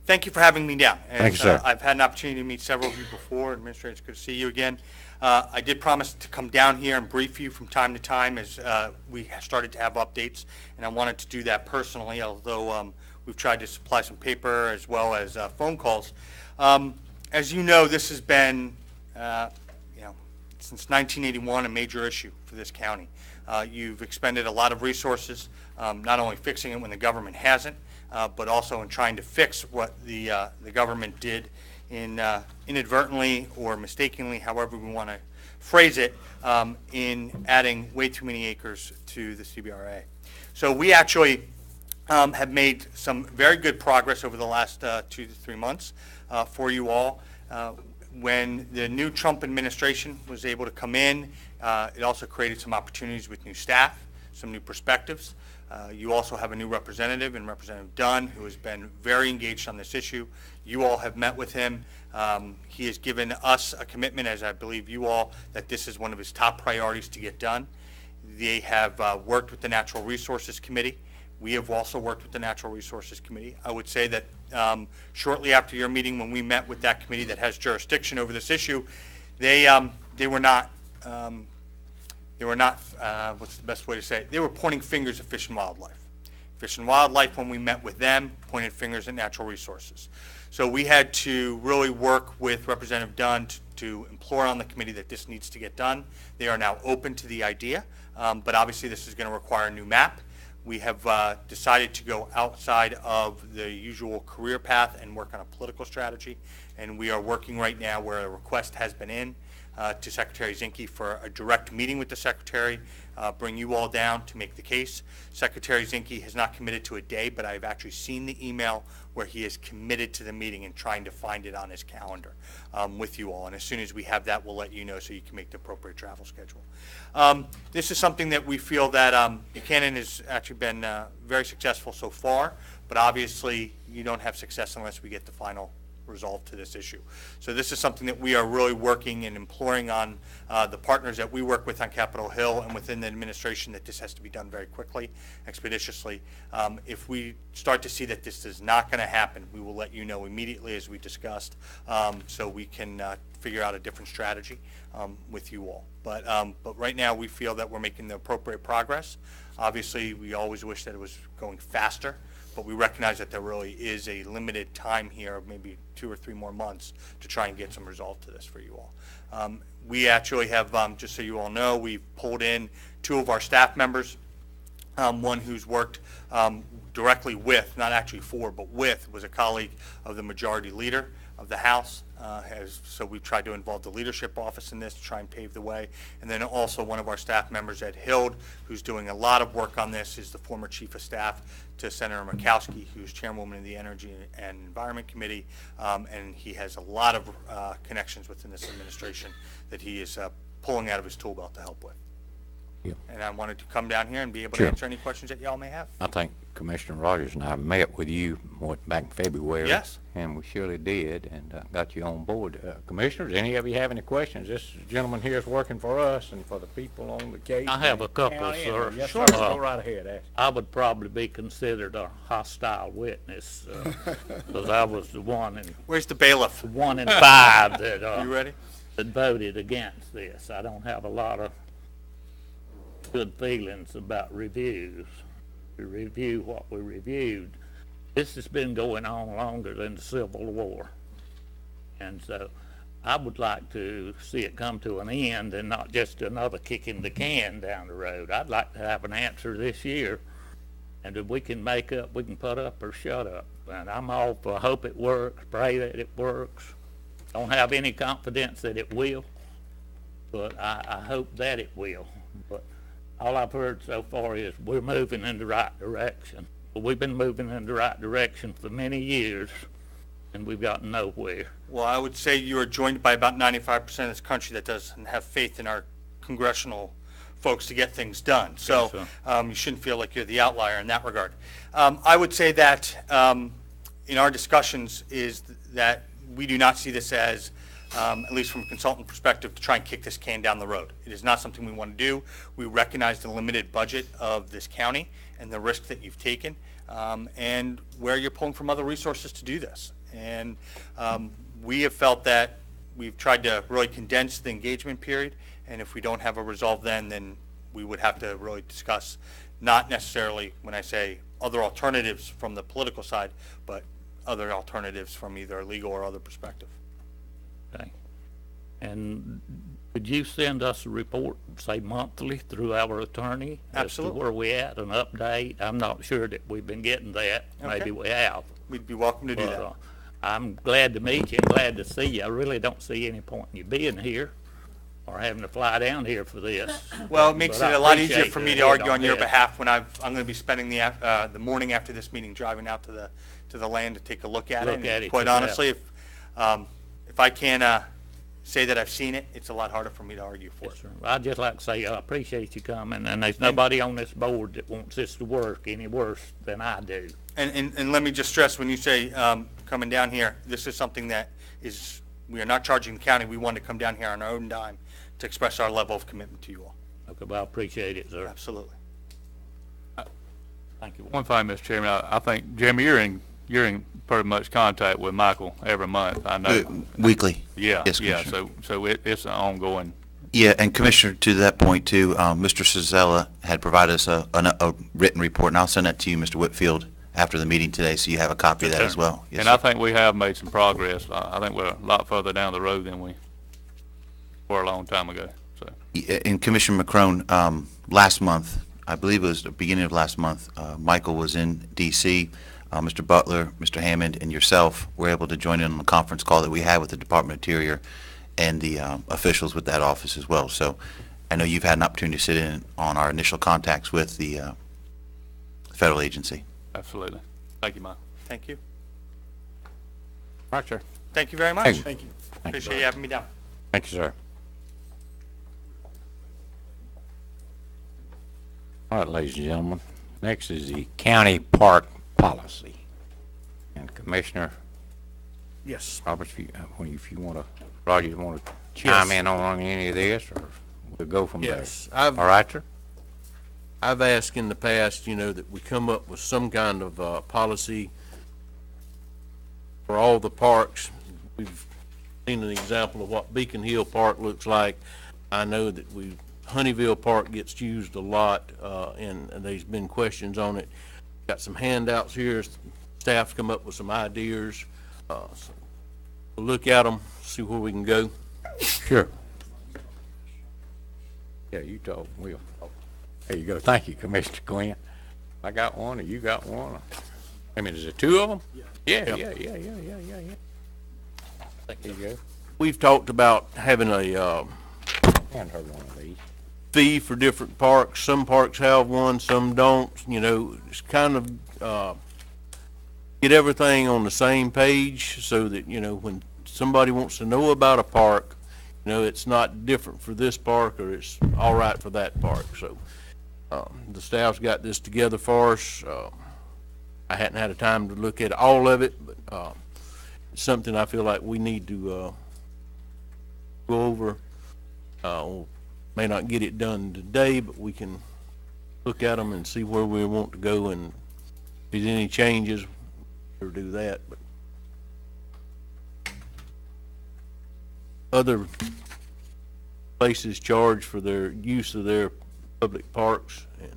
Thank you for having me down. Thank you, sir. I've had an opportunity to meet several of you before. Administrator, it's good to see you again. I did promise to come down here and brief you from time to time as we started to have updates, and I wanted to do that personally, although we've tried to supply some paper as well as phone calls. As you know, this has been, since 1981, a major issue for this county. You've expended a lot of resources, not only fixing it when the government hasn't, but also in trying to fix what the government did inadvertently or mistakenly, however we want to phrase it, in adding way too many acres to the CBRA. So we actually have made some very good progress over the last 2 to 3 months for you all. When the new Trump administration was able to come in, it also created some opportunities with new staff, some new perspectives. You also have a new representative in Representative Dunn, who has been very engaged on this issue. You all have met with him. He has given us a commitment, as I believe you all, that this is one of his top priorities to get done. They have worked with the Natural Resources Committee. We have also worked with the Natural Resources Committee. I would say that shortly after your meeting, when we met with that committee that has jurisdiction over this issue, they were not, what's the best way to say it? They were pointing fingers at Fish and Wildlife. Fish and Wildlife, when we met with them, pointed fingers at Natural Resources. So we had to really work with Representative Dunn to implore on the committee that this needs to get done. They are now open to the idea, but obviously this is going to require a new map. We have decided to go outside of the usual career path and work on a political strategy, and we are working right now where a request has been in to Secretary Zinke for a direct meeting with the Secretary, bring you all down to make the case. Secretary Zinke has not committed to a day, but I've actually seen the email where he is committed to the meeting and trying to find it on his calendar with you all. And as soon as we have that, we'll let you know so you can make the appropriate travel schedule. This is something that we feel that Buchanan has actually been very successful so far, but obviously you don't have success unless we get the final resolve to this issue. So this is something that we are really working and imploring on the partners that we work with on Capitol Hill and within the administration that this has to be done very quickly, expeditiously. If we start to see that this is not going to happen, we will let you know immediately, as we discussed, so we can figure out a different strategy with you all. But right now we feel that we're making the appropriate progress. Obviously, we always wish that it was going faster, but we recognize that there really is a limited time here, maybe 2 or 3 more months, to try and get some resolve to this for you all. We actually have, just so you all know, we've pulled in 2 of our staff members, one who's worked directly with, not actually for, but with, was a colleague of the majority leader of the House. So we've tried to involve the leadership office in this to try and pave the way. And then also one of our staff members, Ed Hild, who's doing a lot of work on this, is the former chief of staff to Senator Murkowski, who's chairwoman of the Energy and Environment Committee, and he has a lot of connections within this administration that he is pulling out of his tool belt to help with. Yeah. And I wanted to come down here and be able Sure. to answer any questions that y'all may have. I think Commissioner Rogers and I met with you back in February. Yes. And we surely did, and got you on board. Commissioners, any of you have any questions? This gentleman here is working for us and for the people on the case. I have a couple, County, sir. and- Yes, Sure. sir. Go right ahead, ask. I would probably be considered a hostile witness, because I was the one in, Where's the bailiff? 1 in 5 that, You ready? that voted against this. I don't have a lot of good feelings about reviews. We review what we reviewed. This has been going on longer than the Civil War. And so I would like to see it come to an end and not just another kick in the can down the road. I'd like to have an answer this year, and if we can make up, we can put up or shut up. And I'm all for hope it works, pray that it works. Don't have any confidence that it will, but I hope that it will. But all I've heard so far is we're moving in the right direction. Well, we've been moving in the right direction for many years, and we've gotten nowhere. Well, I would say you are joined by about 95% of this country that doesn't have faith in our congressional folks to get things done. So you shouldn't feel like you're the outlier in that regard. I would say that in our discussions is that we do not see this as, at least from a consultant perspective, to try and kick this can down the road. It is not something we want to do. We recognize the limited budget of this county and the risk that you've taken, and where you're pulling from other resources to do this. And we have felt that we've tried to really condense the engagement period, and if we don't have a resolve then we would have to really discuss, not necessarily, when I say other alternatives from the political side, but other alternatives from either a legal or other perspective. Okay. And Could you send us a report, say monthly, through our attorney? Absolutely. As to where we at, an update? I'm not sure that we've been getting that. Okay. Maybe we have. We'd be welcome to do But, that. I'm glad to meet you and glad to see you. I really don't see any point in you being here or having to fly down here for this. Well, it makes But it I a lot easier appreciate for the me to head argue on your this. behalf when I'm going to be spending the morning after this meeting driving out to the land to take a look at Look it. at And it quite yourself. honestly, if I can't say that I've seen it, it's a lot harder for me to argue for it. Yes, sir. I'd just like to say, I appreciate you coming, and there's nobody on this board that wants this to work any worse than I do. And let me just stress, when you say coming down here, this is something that is, we are not charging the county. We want to come down here on our own dime to express our level of commitment to you all. Okay, well, I appreciate it, sir. Absolutely. Thank you. One thing, Mr. Chairman, I think, Jeremy, you're in pretty much contact with Michael every month, I know. Weekly. Yeah, Yes, yeah, Commissioner. so it's an ongoing, Yeah, and Commissioner, to that point too, Mr. Sazella had provided us a written report, and I'll send that to you, Mr. Whitfield, after the meeting today, so you have a copy of that as well. Yes, and sir. I think we have made some progress. I think we're a lot further down the road than we were a long time ago, so. And Commissioner McCrone, last month, I believe it was the beginning of last month, Michael was in D.C., Mr. Butler, Mr. Hammond, and yourself were able to join in on the conference call that we had with the Department of Interior and the officials with that office as well. So I know you've had an opportunity to sit in on our initial contacts with the federal agency. Absolutely. Thank you, Mike. Thank you. Right, sir. Thank you very much. Thank you. Appreciate you having me down. Thank you, sir. All right, ladies and gentlemen, next is the county park policy. And Commissioner Yes. Roberts, if you want to, Roger, you want to chime in on any of this, or we'll go from there? Yes. All right, sir? I've asked in the past, that we come up with some kind of policy for all the parks. We've seen an example of what Beacon Hill Park looks like. I know that Honeyville Park gets used a lot, and there's been questions on it. Got some handouts here. Staff's come up with some ideas. So we'll look at them, see where we can go. Sure. Yeah, you talk, Will. There you go. Thank you, Commissioner Glenn. I got one, or you got one? I mean, is there two of them? Yeah. Yep. Yeah. There you go. We've talked about having a Hand her one of these. fee for different parks. Some parks have one, some don't. It's kind of get everything on the same page so that, when somebody wants to know about a park, it's not different for this park or it's all right for that park. So the staff's got this together for us. I hadn't had a time to look at all of it, but it's something I feel like we need to go over. May not get it done today, but we can look at them and see where we want to go, and if there's any changes, we'll do that. But other places charge for their use of their public parks, and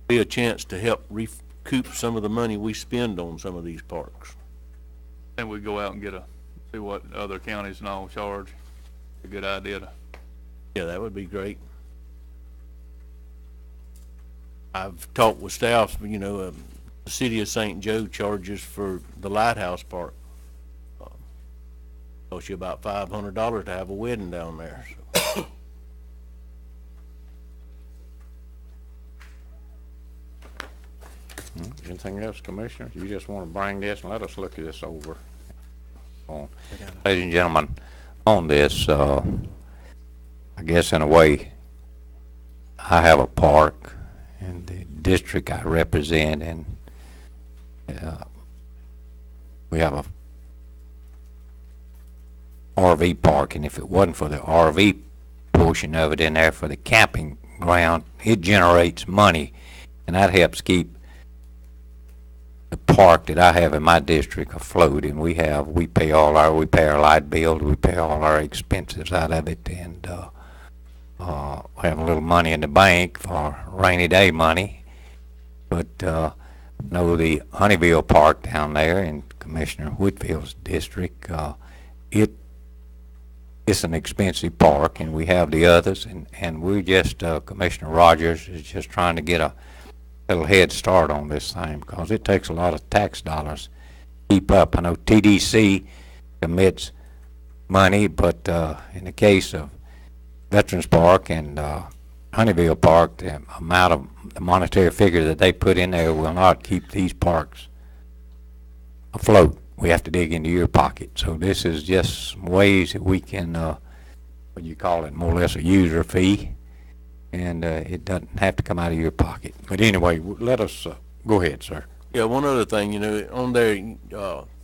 be a chance to help recoup some of the money we spend on some of these parks. Then we go out and see what other counties and all charge. A good idea to. Yeah, that would be great. I've talked with staff, the city of St. Joe charges for the Lighthouse Park. Costs you about $500 to have a wedding down there. So. Anything else, Commissioner? You just want to bring this and let us look at this over. Ladies and gentlemen, on this, I guess in a way, I have a park in the district I represent, and we have a RV park, and if it wasn't for the RV portion of it in there for the camping ground, it generates money, and that helps keep the park that I have in my district afloat. And we pay our light bill, we pay all our expenses out of it, and we have a little money in the bank for rainy day money. But the Honeyville Park down there in Commissioner Whitfield's district, it it's an expensive park, and we have the others, and we're just, Commissioner Rogers is just trying to get a little head start on this thing, because it takes a lot of tax dollars to keep up. I know TDC commits money, but in the case of Veterans Park and Honeyville Park, the amount of the monetary figure that they put in there will not keep these parks afloat. We have to dig into your pocket. So this is just some ways that we can, what you call it, more or less a user fee, and it doesn't have to come out of your pocket. But anyway, let us, go ahead, sir. Yeah, one other thing, you know, on there,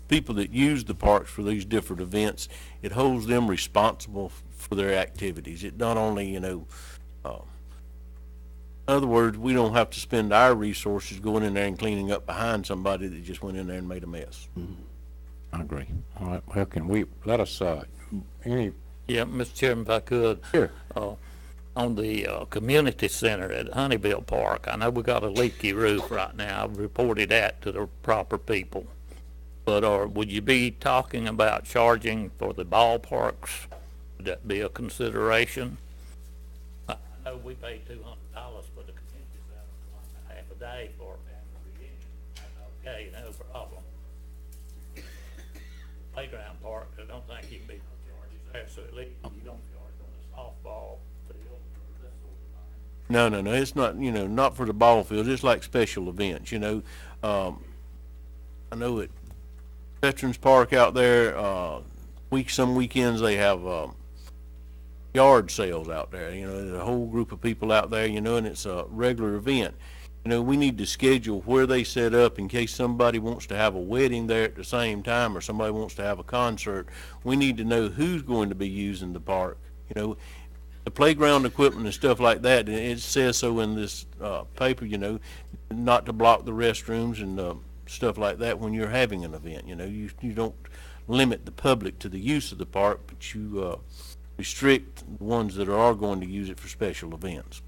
people that use the parks for these different events, it holds them responsible for their activities. It not only, you know, in other words, we don't have to spend our resources going in there and cleaning up behind somebody that just went in there and made a mess. I agree. All right, well, can we, let us, any, Yeah, Mr. Chairman, if I could. Sure. On the community center at Honeyville Park, I know we got a leaky roof right now. I've reported that to the proper people. But would you be talking about charging for the ballparks? Would that be a consideration? I know we pay $200 for the community center for half a day for annual reunion. That's okay, no problem. Playground park, I don't think you can be no charges there, so at least you don't charge on the softball field or this sort of thing. No, it's not, you know, not for the ball field, it's like special events, you know. I know at Veterans Park out there, some weekends they have, yard sales out there, you know, there's a whole group of people out there, you know, and it's a regular event. You know, we need to schedule where they set up in case somebody wants to have a wedding there at the same time or somebody wants to have a concert. We need to know who's going to be using the park. You know, the playground equipment and stuff like that, and it says so in this paper, you know, not to block the restrooms and stuff like that when you're having an event. You know, you don't limit the public to the use of the park, but you restrict the ones that are going to use it for special events.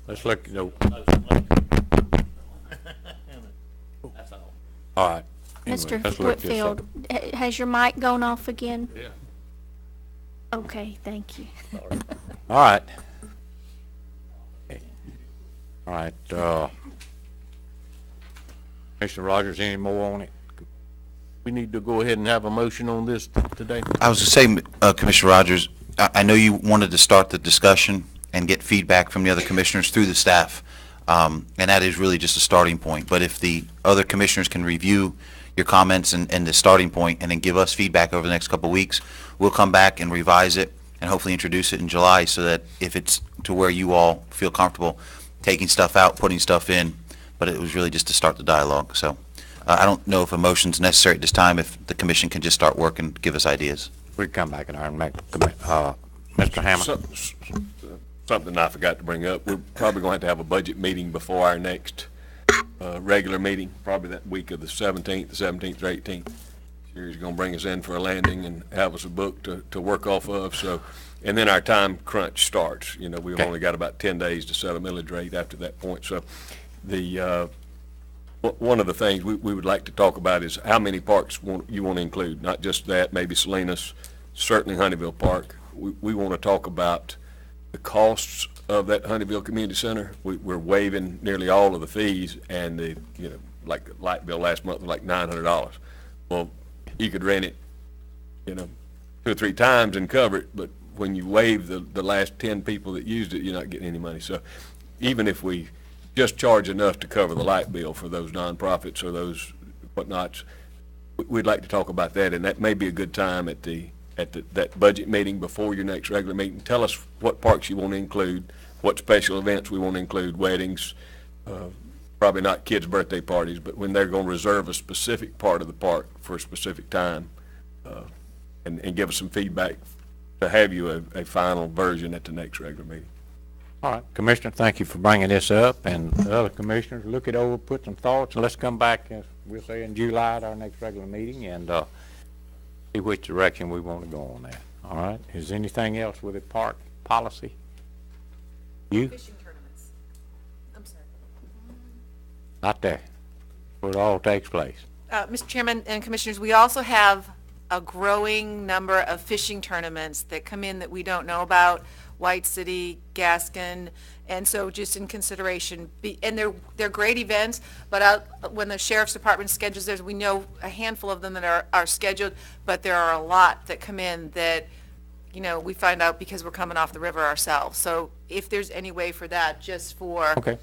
let's look, you know, That's all. all right. Mr. Anyway, let's look this up. Whitfield, has your mic gone off again? Yeah. Okay, thank you. All right. Okay. All right, Commissioner Rogers, any more on it? We need to go ahead and have a motion on this today. I was going to say, Commissioner Rogers, I know you wanted to start the discussion and get feedback from the other commissioners through the staff, and that is really just a starting point. But if the other commissioners can review your comments and the starting point and then give us feedback over the next couple of weeks, we'll come back and revise it and hopefully introduce it in July so that if it's to where you all feel comfortable taking stuff out, putting stuff in, but it was really just to start the dialogue. So I don't know if a motion's necessary at this time, if the commission can just start working, give us ideas. We can come back and Mr. Hammond. Something I forgot to bring up, we're probably going to have a budget meeting before our next regular meeting, probably that week of the 17th or 18th. Sherry's going to bring us in for a landing and have us a book to work off of. So, and then our time crunch starts. You know, we've only got about 10 days to set a millage rate after that point. So the one of the things we would like to talk about is how many parks you want to include, not just that, maybe Salinas, certainly Honeyville Park. We want to talk about the costs of that Honeyville Community Center. We're waiving nearly all of the fees, and the, you know, like the light bill last month was like $900. Well, you could rent it, you know, 2 or 3 times and cover it, but when you waive the last 10 people that used it, you're not getting any money. So even if we just charge enough to cover the light bill for those nonprofits or those whatnots, we'd like to talk about that, and that may be a good time at that budget meeting before your next regular meeting. Tell us what parks you want to include, what special events we want to include, weddings, probably not kids' birthday parties, but when they're going to reserve a specific part of the park for a specific time, and give us some feedback to have you a final version at the next regular meeting. All right, Commissioner, thank you for bringing this up, and the other commissioners, look it over, put some thoughts, and let's come back, as we'll say, in July at our next regular meeting, and see which direction we want to go on that. All right, is there anything else with the park policy? You? Fishing tournaments. I'm sorry. Not there, where it all takes place. Mr. Chairman and Commissioners, we also have a growing number of fishing tournaments that come in that we don't know about, White City, Gaskin, and so just in consideration, and they're great events, but when the sheriff's department schedules theirs, we know a handful of them that are scheduled, but there are a lot that come in that, we find out because we're coming off the river ourselves. So if there's any way for that, just for. Okay.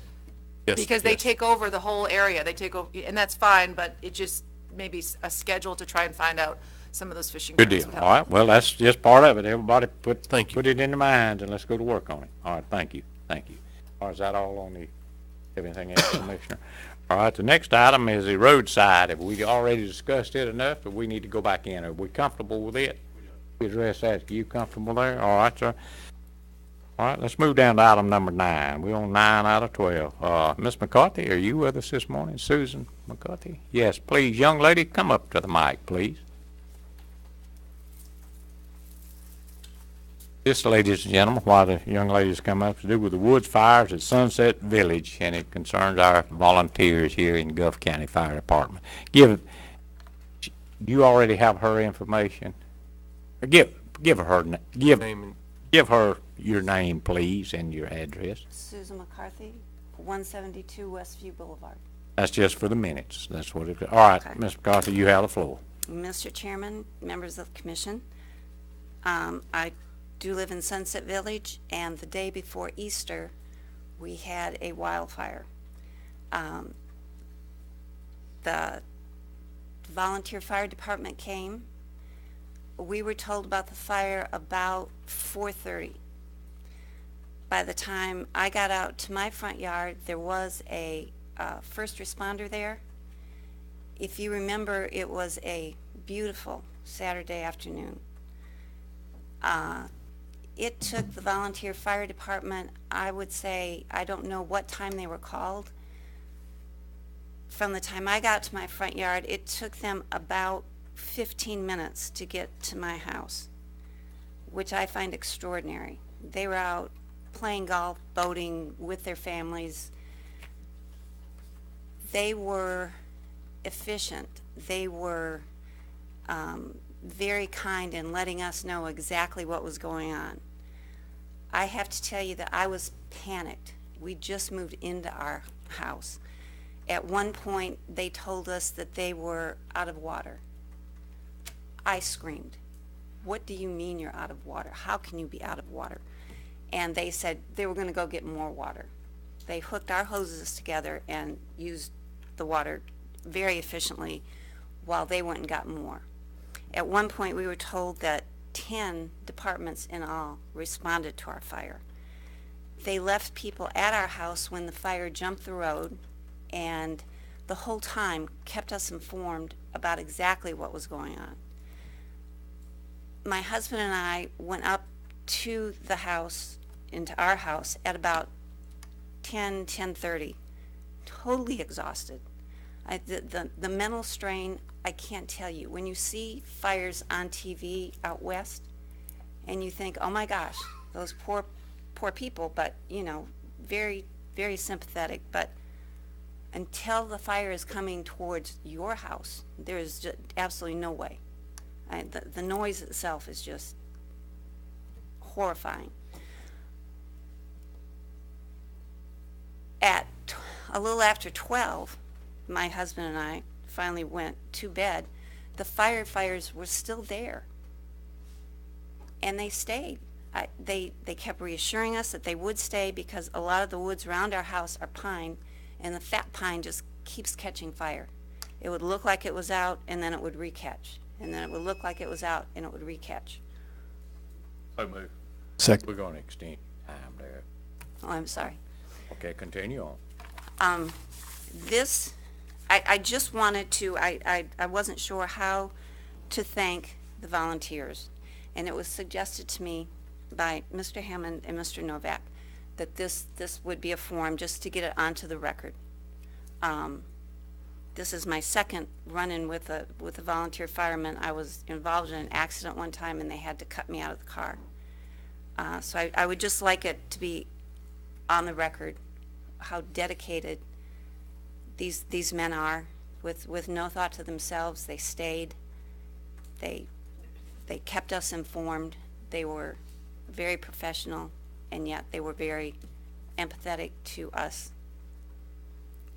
Because they take over the whole area, they take over, and that's fine, but it just maybe a schedule to try and find out some of those fishing. Good deal. All right, well, that's just part of it. Everybody put it in their minds, and let's go to work on it. All right, thank you. All right, is that all on the, everything else, Commissioner? All right, the next item is the roadside. Have we already discussed it enough, or we need to go back in? Are we comfortable with it? We address that. Are you comfortable there? All right, sir. All right, let's move down to item number 9. We're on 9 out of 12. Ms. McCarthy, are you with us this morning? Susan McCarthy? Yes, please. Young lady, come up to the mic, please. This, ladies and gentlemen, while the young ladies come up, to do with the woods fires at Sunset Village, and it concerns our volunteers here in Gulf County Fire Department. You already have her information. Give her your name, please, and your address. Susan McCarthy, 172 Westview Boulevard. That's just for the minutes. That's what it. All right, okay. Ms. McCarthy, you have the floor. Mr. Chairman, members of the commission, I do live in Sunset Village, and the day before Easter, we had a wildfire. The volunteer fire department came. We were told about the fire about 4:30. By the time I got out to my front yard, there was a first responder there. If you remember, it was a beautiful Saturday afternoon. It took the volunteer fire department, I would say, I don't know what time they were called. From the time I got to my front yard, it took them about 15 minutes to get to my house, which I find extraordinary. They were out playing golf, boating with their families. They were efficient. They were very kind in letting us know exactly what was going on. I have to tell you that I was panicked. We just moved into our house. At one point, they told us that they were out of water. I screamed, "What do you mean you're out of water? How can you be out of water?" And they said they were going to go get more water. They hooked our hoses together and used the water very efficiently while they went and got more. At one point, we were told that 10 departments in all responded to our fire. They left people at our house when the fire jumped the road, and the whole time kept us informed about exactly what was going on. My husband and I went up to the house, into our house, at about 10:30, totally exhausted. The mental strain, I can't tell you. When you see fires on TV out west, and you think, oh my gosh, those poor people, but, very, very sympathetic. But until the fire is coming towards your house, there is just absolutely no way. The noise itself is just horrifying. At a little after 12, my husband and I finally went to bed. The firefighters were still there, and they stayed. They kept reassuring us that they would stay because a lot of the woods around our house are pine, and the fat pine just keeps catching fire. It would look like it was out, and then it would recatch. And then it would look like it was out, and it would recatch. So move. Second. We're going to extend time there. Oh, I'm sorry. Okay, continue on. I just wanted to, I wasn't sure how to thank the volunteers. And it was suggested to me by Mr. Hammond and Mr. Novak that this would be a form just to get it onto the record. This is my second run-in with a volunteer fireman. I was involved in an accident one time, and they had to cut me out of the car. So I would just like it to be on the record how dedicated these men are. With no thought to themselves, they stayed. They They kept us informed. They were very professional, and yet they were very empathetic to us.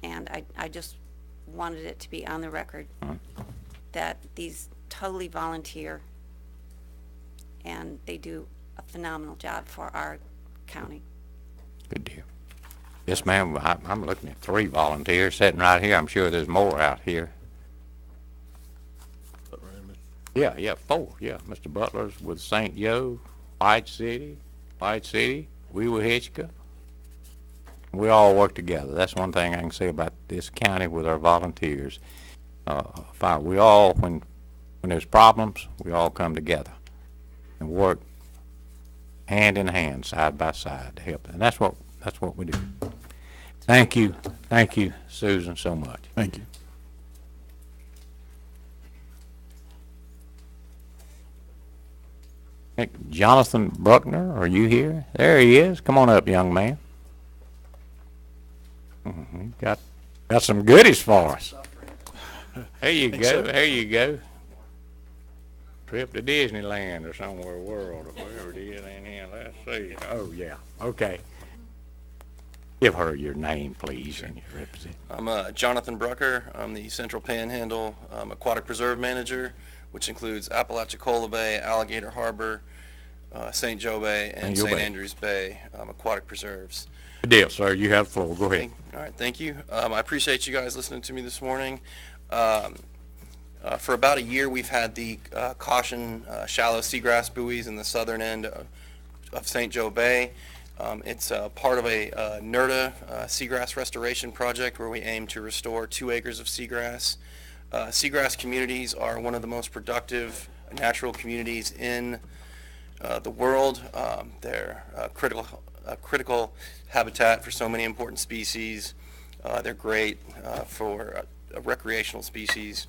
And I just wanted it to be on the record that these totally volunteer, and they do a phenomenal job for our county. Good deal. Yes, ma'am, I'm looking at 3 volunteers sitting right here. I'm sure there's more out here. Yeah, 4, yeah. Mr. Butler's with St. Joe, White City, Weaver Hitchcock. We all work together. That's one thing I can say about this county with our volunteers. We all, when there's problems, we all come together and work hand in hand, side by side to help. And that's what we do. Thank you, Susan, so much. Thank you. Jonathan Bruckner, are you here? There he is. Come on up, young man. Got some goodies for us. There you go. There you go. Trip to Disneyland or somewhere world or wherever it is in here. Let's see. Oh yeah. Okay. Give her your name, please, and your representative. I'm Jonathan Brucker. I'm the Central Panhandle Aquatic Preserve Manager, which includes Apalachicola Bay, Alligator Harbor, St. Joe Bay, and St. Andrews Bay aquatic preserves. Good deal, sir. You have the floor. Go ahead. All right, thank you. I appreciate you guys listening to me this morning. For about a year, we've had the caution shallow seagrass buoys in the southern end of St. Joe Bay. It's part of a NERDA seagrass restoration project where we aim to restore 2 acres of seagrass. Seagrass communities are one of the most productive natural communities in the world. They're critical habitat for so many important species. They're great for recreational species.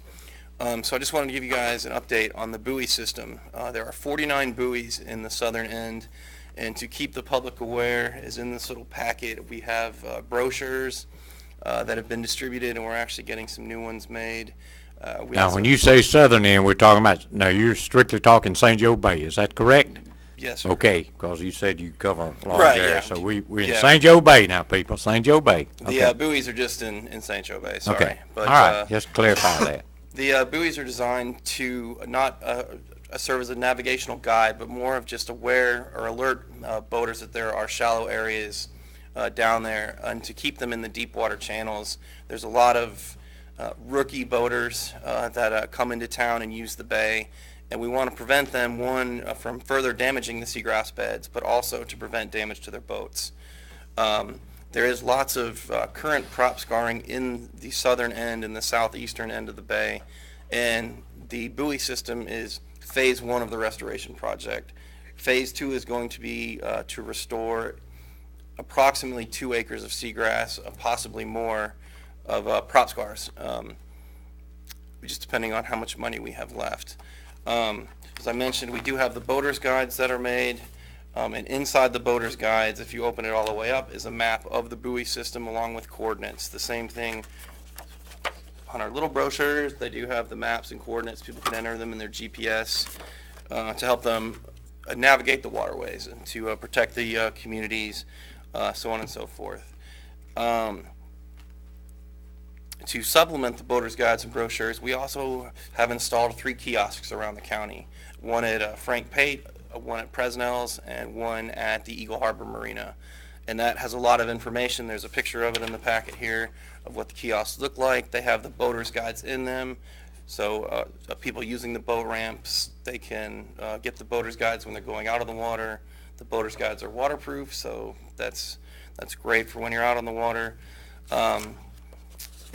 So I just wanted to give you guys an update on the buoy system. There are 49 buoys in the southern end, and to keep the public aware, is in this little packet we have brochures that have been distributed, and we're actually getting some new ones made. Now, when you say southern end, we're talking about, now you're strictly talking St. Joe Bay, is that correct? Yes, sir. Okay, because you said you cover a large Right, area, yeah. so we're in Yeah. St. Joe Bay now, people, St. Joe Bay. Okay. The buoys are just in St. Joe Bay, sorry. Okay, But, all right, just clarify that. The buoys are designed to not serve as a navigational guide, but more of just aware or alert boaters that there are shallow areas down there, and to keep them in the deep water channels. There's a lot of rookie boaters that come into town and use the bay, and we want to prevent them, one, from further damaging the seagrass beds, but also to prevent damage to their boats. There is lots of current prop scarring in the southern end and the southeastern end of the bay, and the buoy system is phase 1 of the restoration project. Phase 2 is going to be to restore approximately 2 acres of seagrass, possibly more, of prop scars, just depending on how much money we have left. As I mentioned, we do have the boaters guides that are made. And inside the boaters guides, if you open it all the way up, is a map of the buoy system along with coordinates. The same thing on our little brochures. They do have the maps and coordinates. People can enter them in their GPS to help them navigate the waterways and to protect the communities, so on and so forth. To supplement the boaters guides and brochures, we also have installed 3 kiosks around the county. One at Frank Pate, one at Presnell's, and one at the Eagle Harbor Marina. And that has a lot of information. There's a picture of it in the packet here of what the kiosks look like. They have the boaters guides in them. So people using the boat ramps, they can get the boaters guides when they're going out of the water. The boaters guides are waterproof, so that's great for when you're out on the water.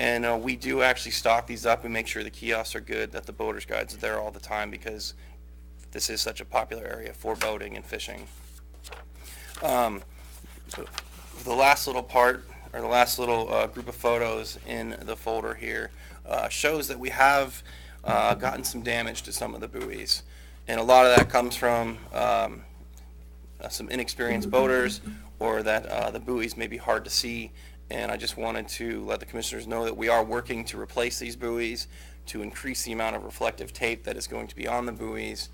And we do actually stock these up. We make sure the kiosks are good, that the boaters guides are there all the time, because this is such a popular area for boating and fishing. The last little part, or the last little group of photos in the folder here shows that we have gotten some damage to some of the buoys. And a lot of that comes from some inexperienced boaters, or that the buoys may be hard to see. And I just wanted to let the commissioners know that we are working to replace these buoys, to increase the amount of reflective tape that is going to be on the buoys,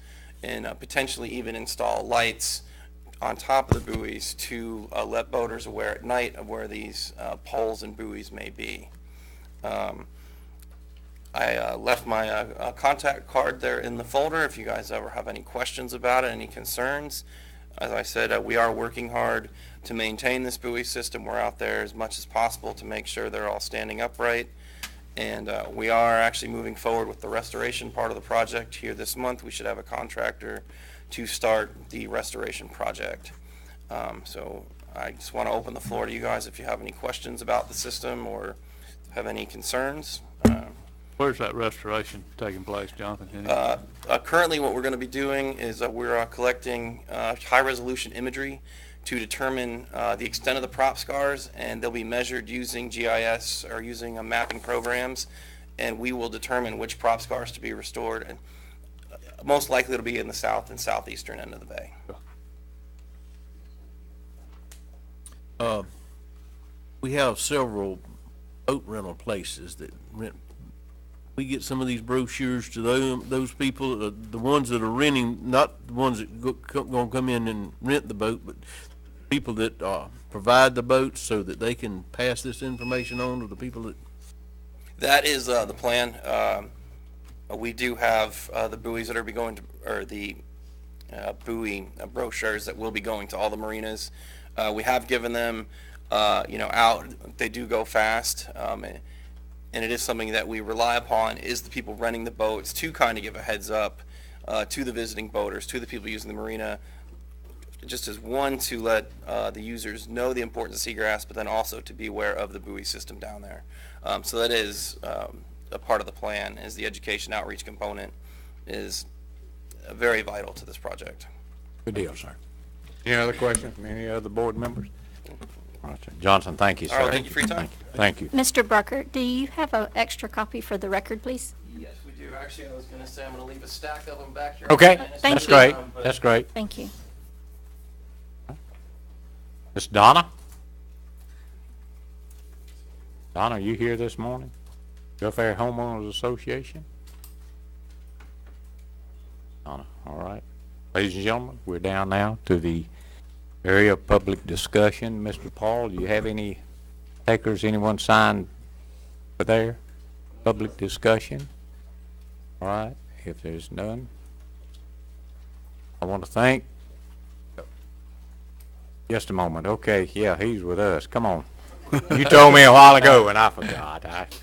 and potentially even install lights on top of the buoys to let boaters aware at night of where these poles and buoys may be. I left my contact card there in the folder if you guys ever have any questions about it, any concerns. As I said, we are working hard to maintain this buoy system. We're out there as much as possible to make sure they're all standing upright. And we are actually moving forward with the restoration part of the project here this month. We should have a contractor to start the restoration project. So I just want to open the floor to you guys if you have any questions about the system or have any concerns. Where's that restoration taking place, Jonathan? Currently what we're going to be doing is we're collecting high-resolution imagery to determine the extent of the prop scars, and they'll be measured using GIS or using mapping programs, and we will determine which prop scars to be restored, and most likely it'll be in the south and southeastern end of the bay. We have several boat rental places that rent. We get some of these brochures to those people, the ones that are renting, not the ones that gonna come in and rent the boat, but people that provide the boats so that they can pass this information on to the people that. That is the plan. We do have the buoys that are going to, or the buoy brochures that will be going to all the marinas. We have given them, out. They do go fast. And it is something that we rely upon is the people renting the boats to kind of give a heads up to the visiting boaters, to the people using the marina, just as one, to let the users know the importance of seagrass, but then also to be aware of the buoy system down there. So that is a part of the plan, is the education outreach component is very vital to this project. Good deal, sir. Any other questions from any other board members? All right, sir. Johnson, thank you, sir. All right, thank you for your time. Thank you. Mr. Brucker, do you have an extra copy for the record, please? Yes, we do. Actually, I was going to say I'm going to leave a stack of them back here. Okay, Thank that's you. great. That's great. Thank you. Miss Donna? Donna, are you here this morning? Gulf Area Homeowners Association? Donna, all right. Ladies and gentlemen, we're down now to the area of public discussion. Mr. Paul, do you have any takers, anyone signed for there? Public discussion? All right, if there's none, I want to thank, just a moment, okay, yeah, he's with us, come on. You told me a while ago and I forgot.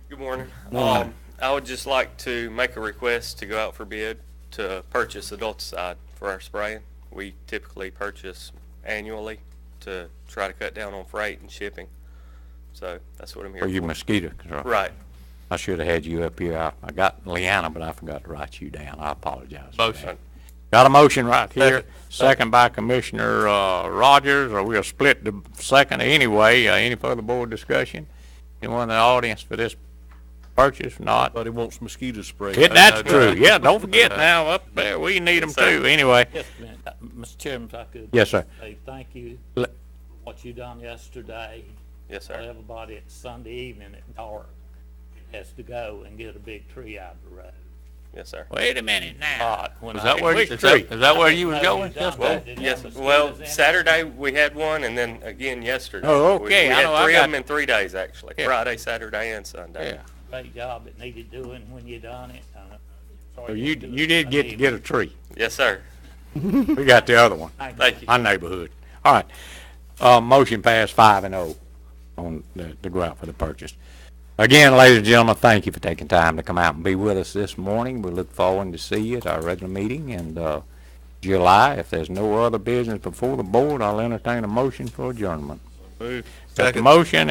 Good morning. Morning. I would just like to make a request to go out for bid to purchase adulticide for our spraying. We typically purchase annually to try to cut down on freight and shipping. So that's what I'm here For you for. mosquito control. Right. I should have had you up here. I got Leanna, but I forgot to write you down. I apologize. Motion. Got a motion right here, second by Commissioner Rogers, or we'll split the second anyway. Any further board discussion? Anyone in the audience for this purchase? Not? Everybody wants mosquito spray. That's true. Yeah, don't forget now, up there, we need them too. Anyway. Yes, Mr. Chairman, if I could. Yes, sir. Say thank you for what you done yesterday. Yes, sir. Tell everybody it's Sunday evening at dark has to go and get a big tree out of the road. Yes, sir. Wait a minute now. Is that where you was going? Well, yes. Well, Saturday we had one, and then again yesterday. Oh, okay. We I know, had I three of got- them in 3 days actually. Yeah. Friday, Saturday, and Sunday. Yeah. Great job. It needed doing when you done it. So Sorry you didn't do did it get to Sunday get a tree. Yes, sir. We got the other one. Thank you. Our neighborhood. All right. Motion passed 5-0 on the go out for the purchase. Again, ladies and gentlemen, thank you for taking time to come out and be with us this morning. We look forward to see you at our regular meeting in July. If there's no other business before the board, I'll entertain a motion for adjournment. Got the motion.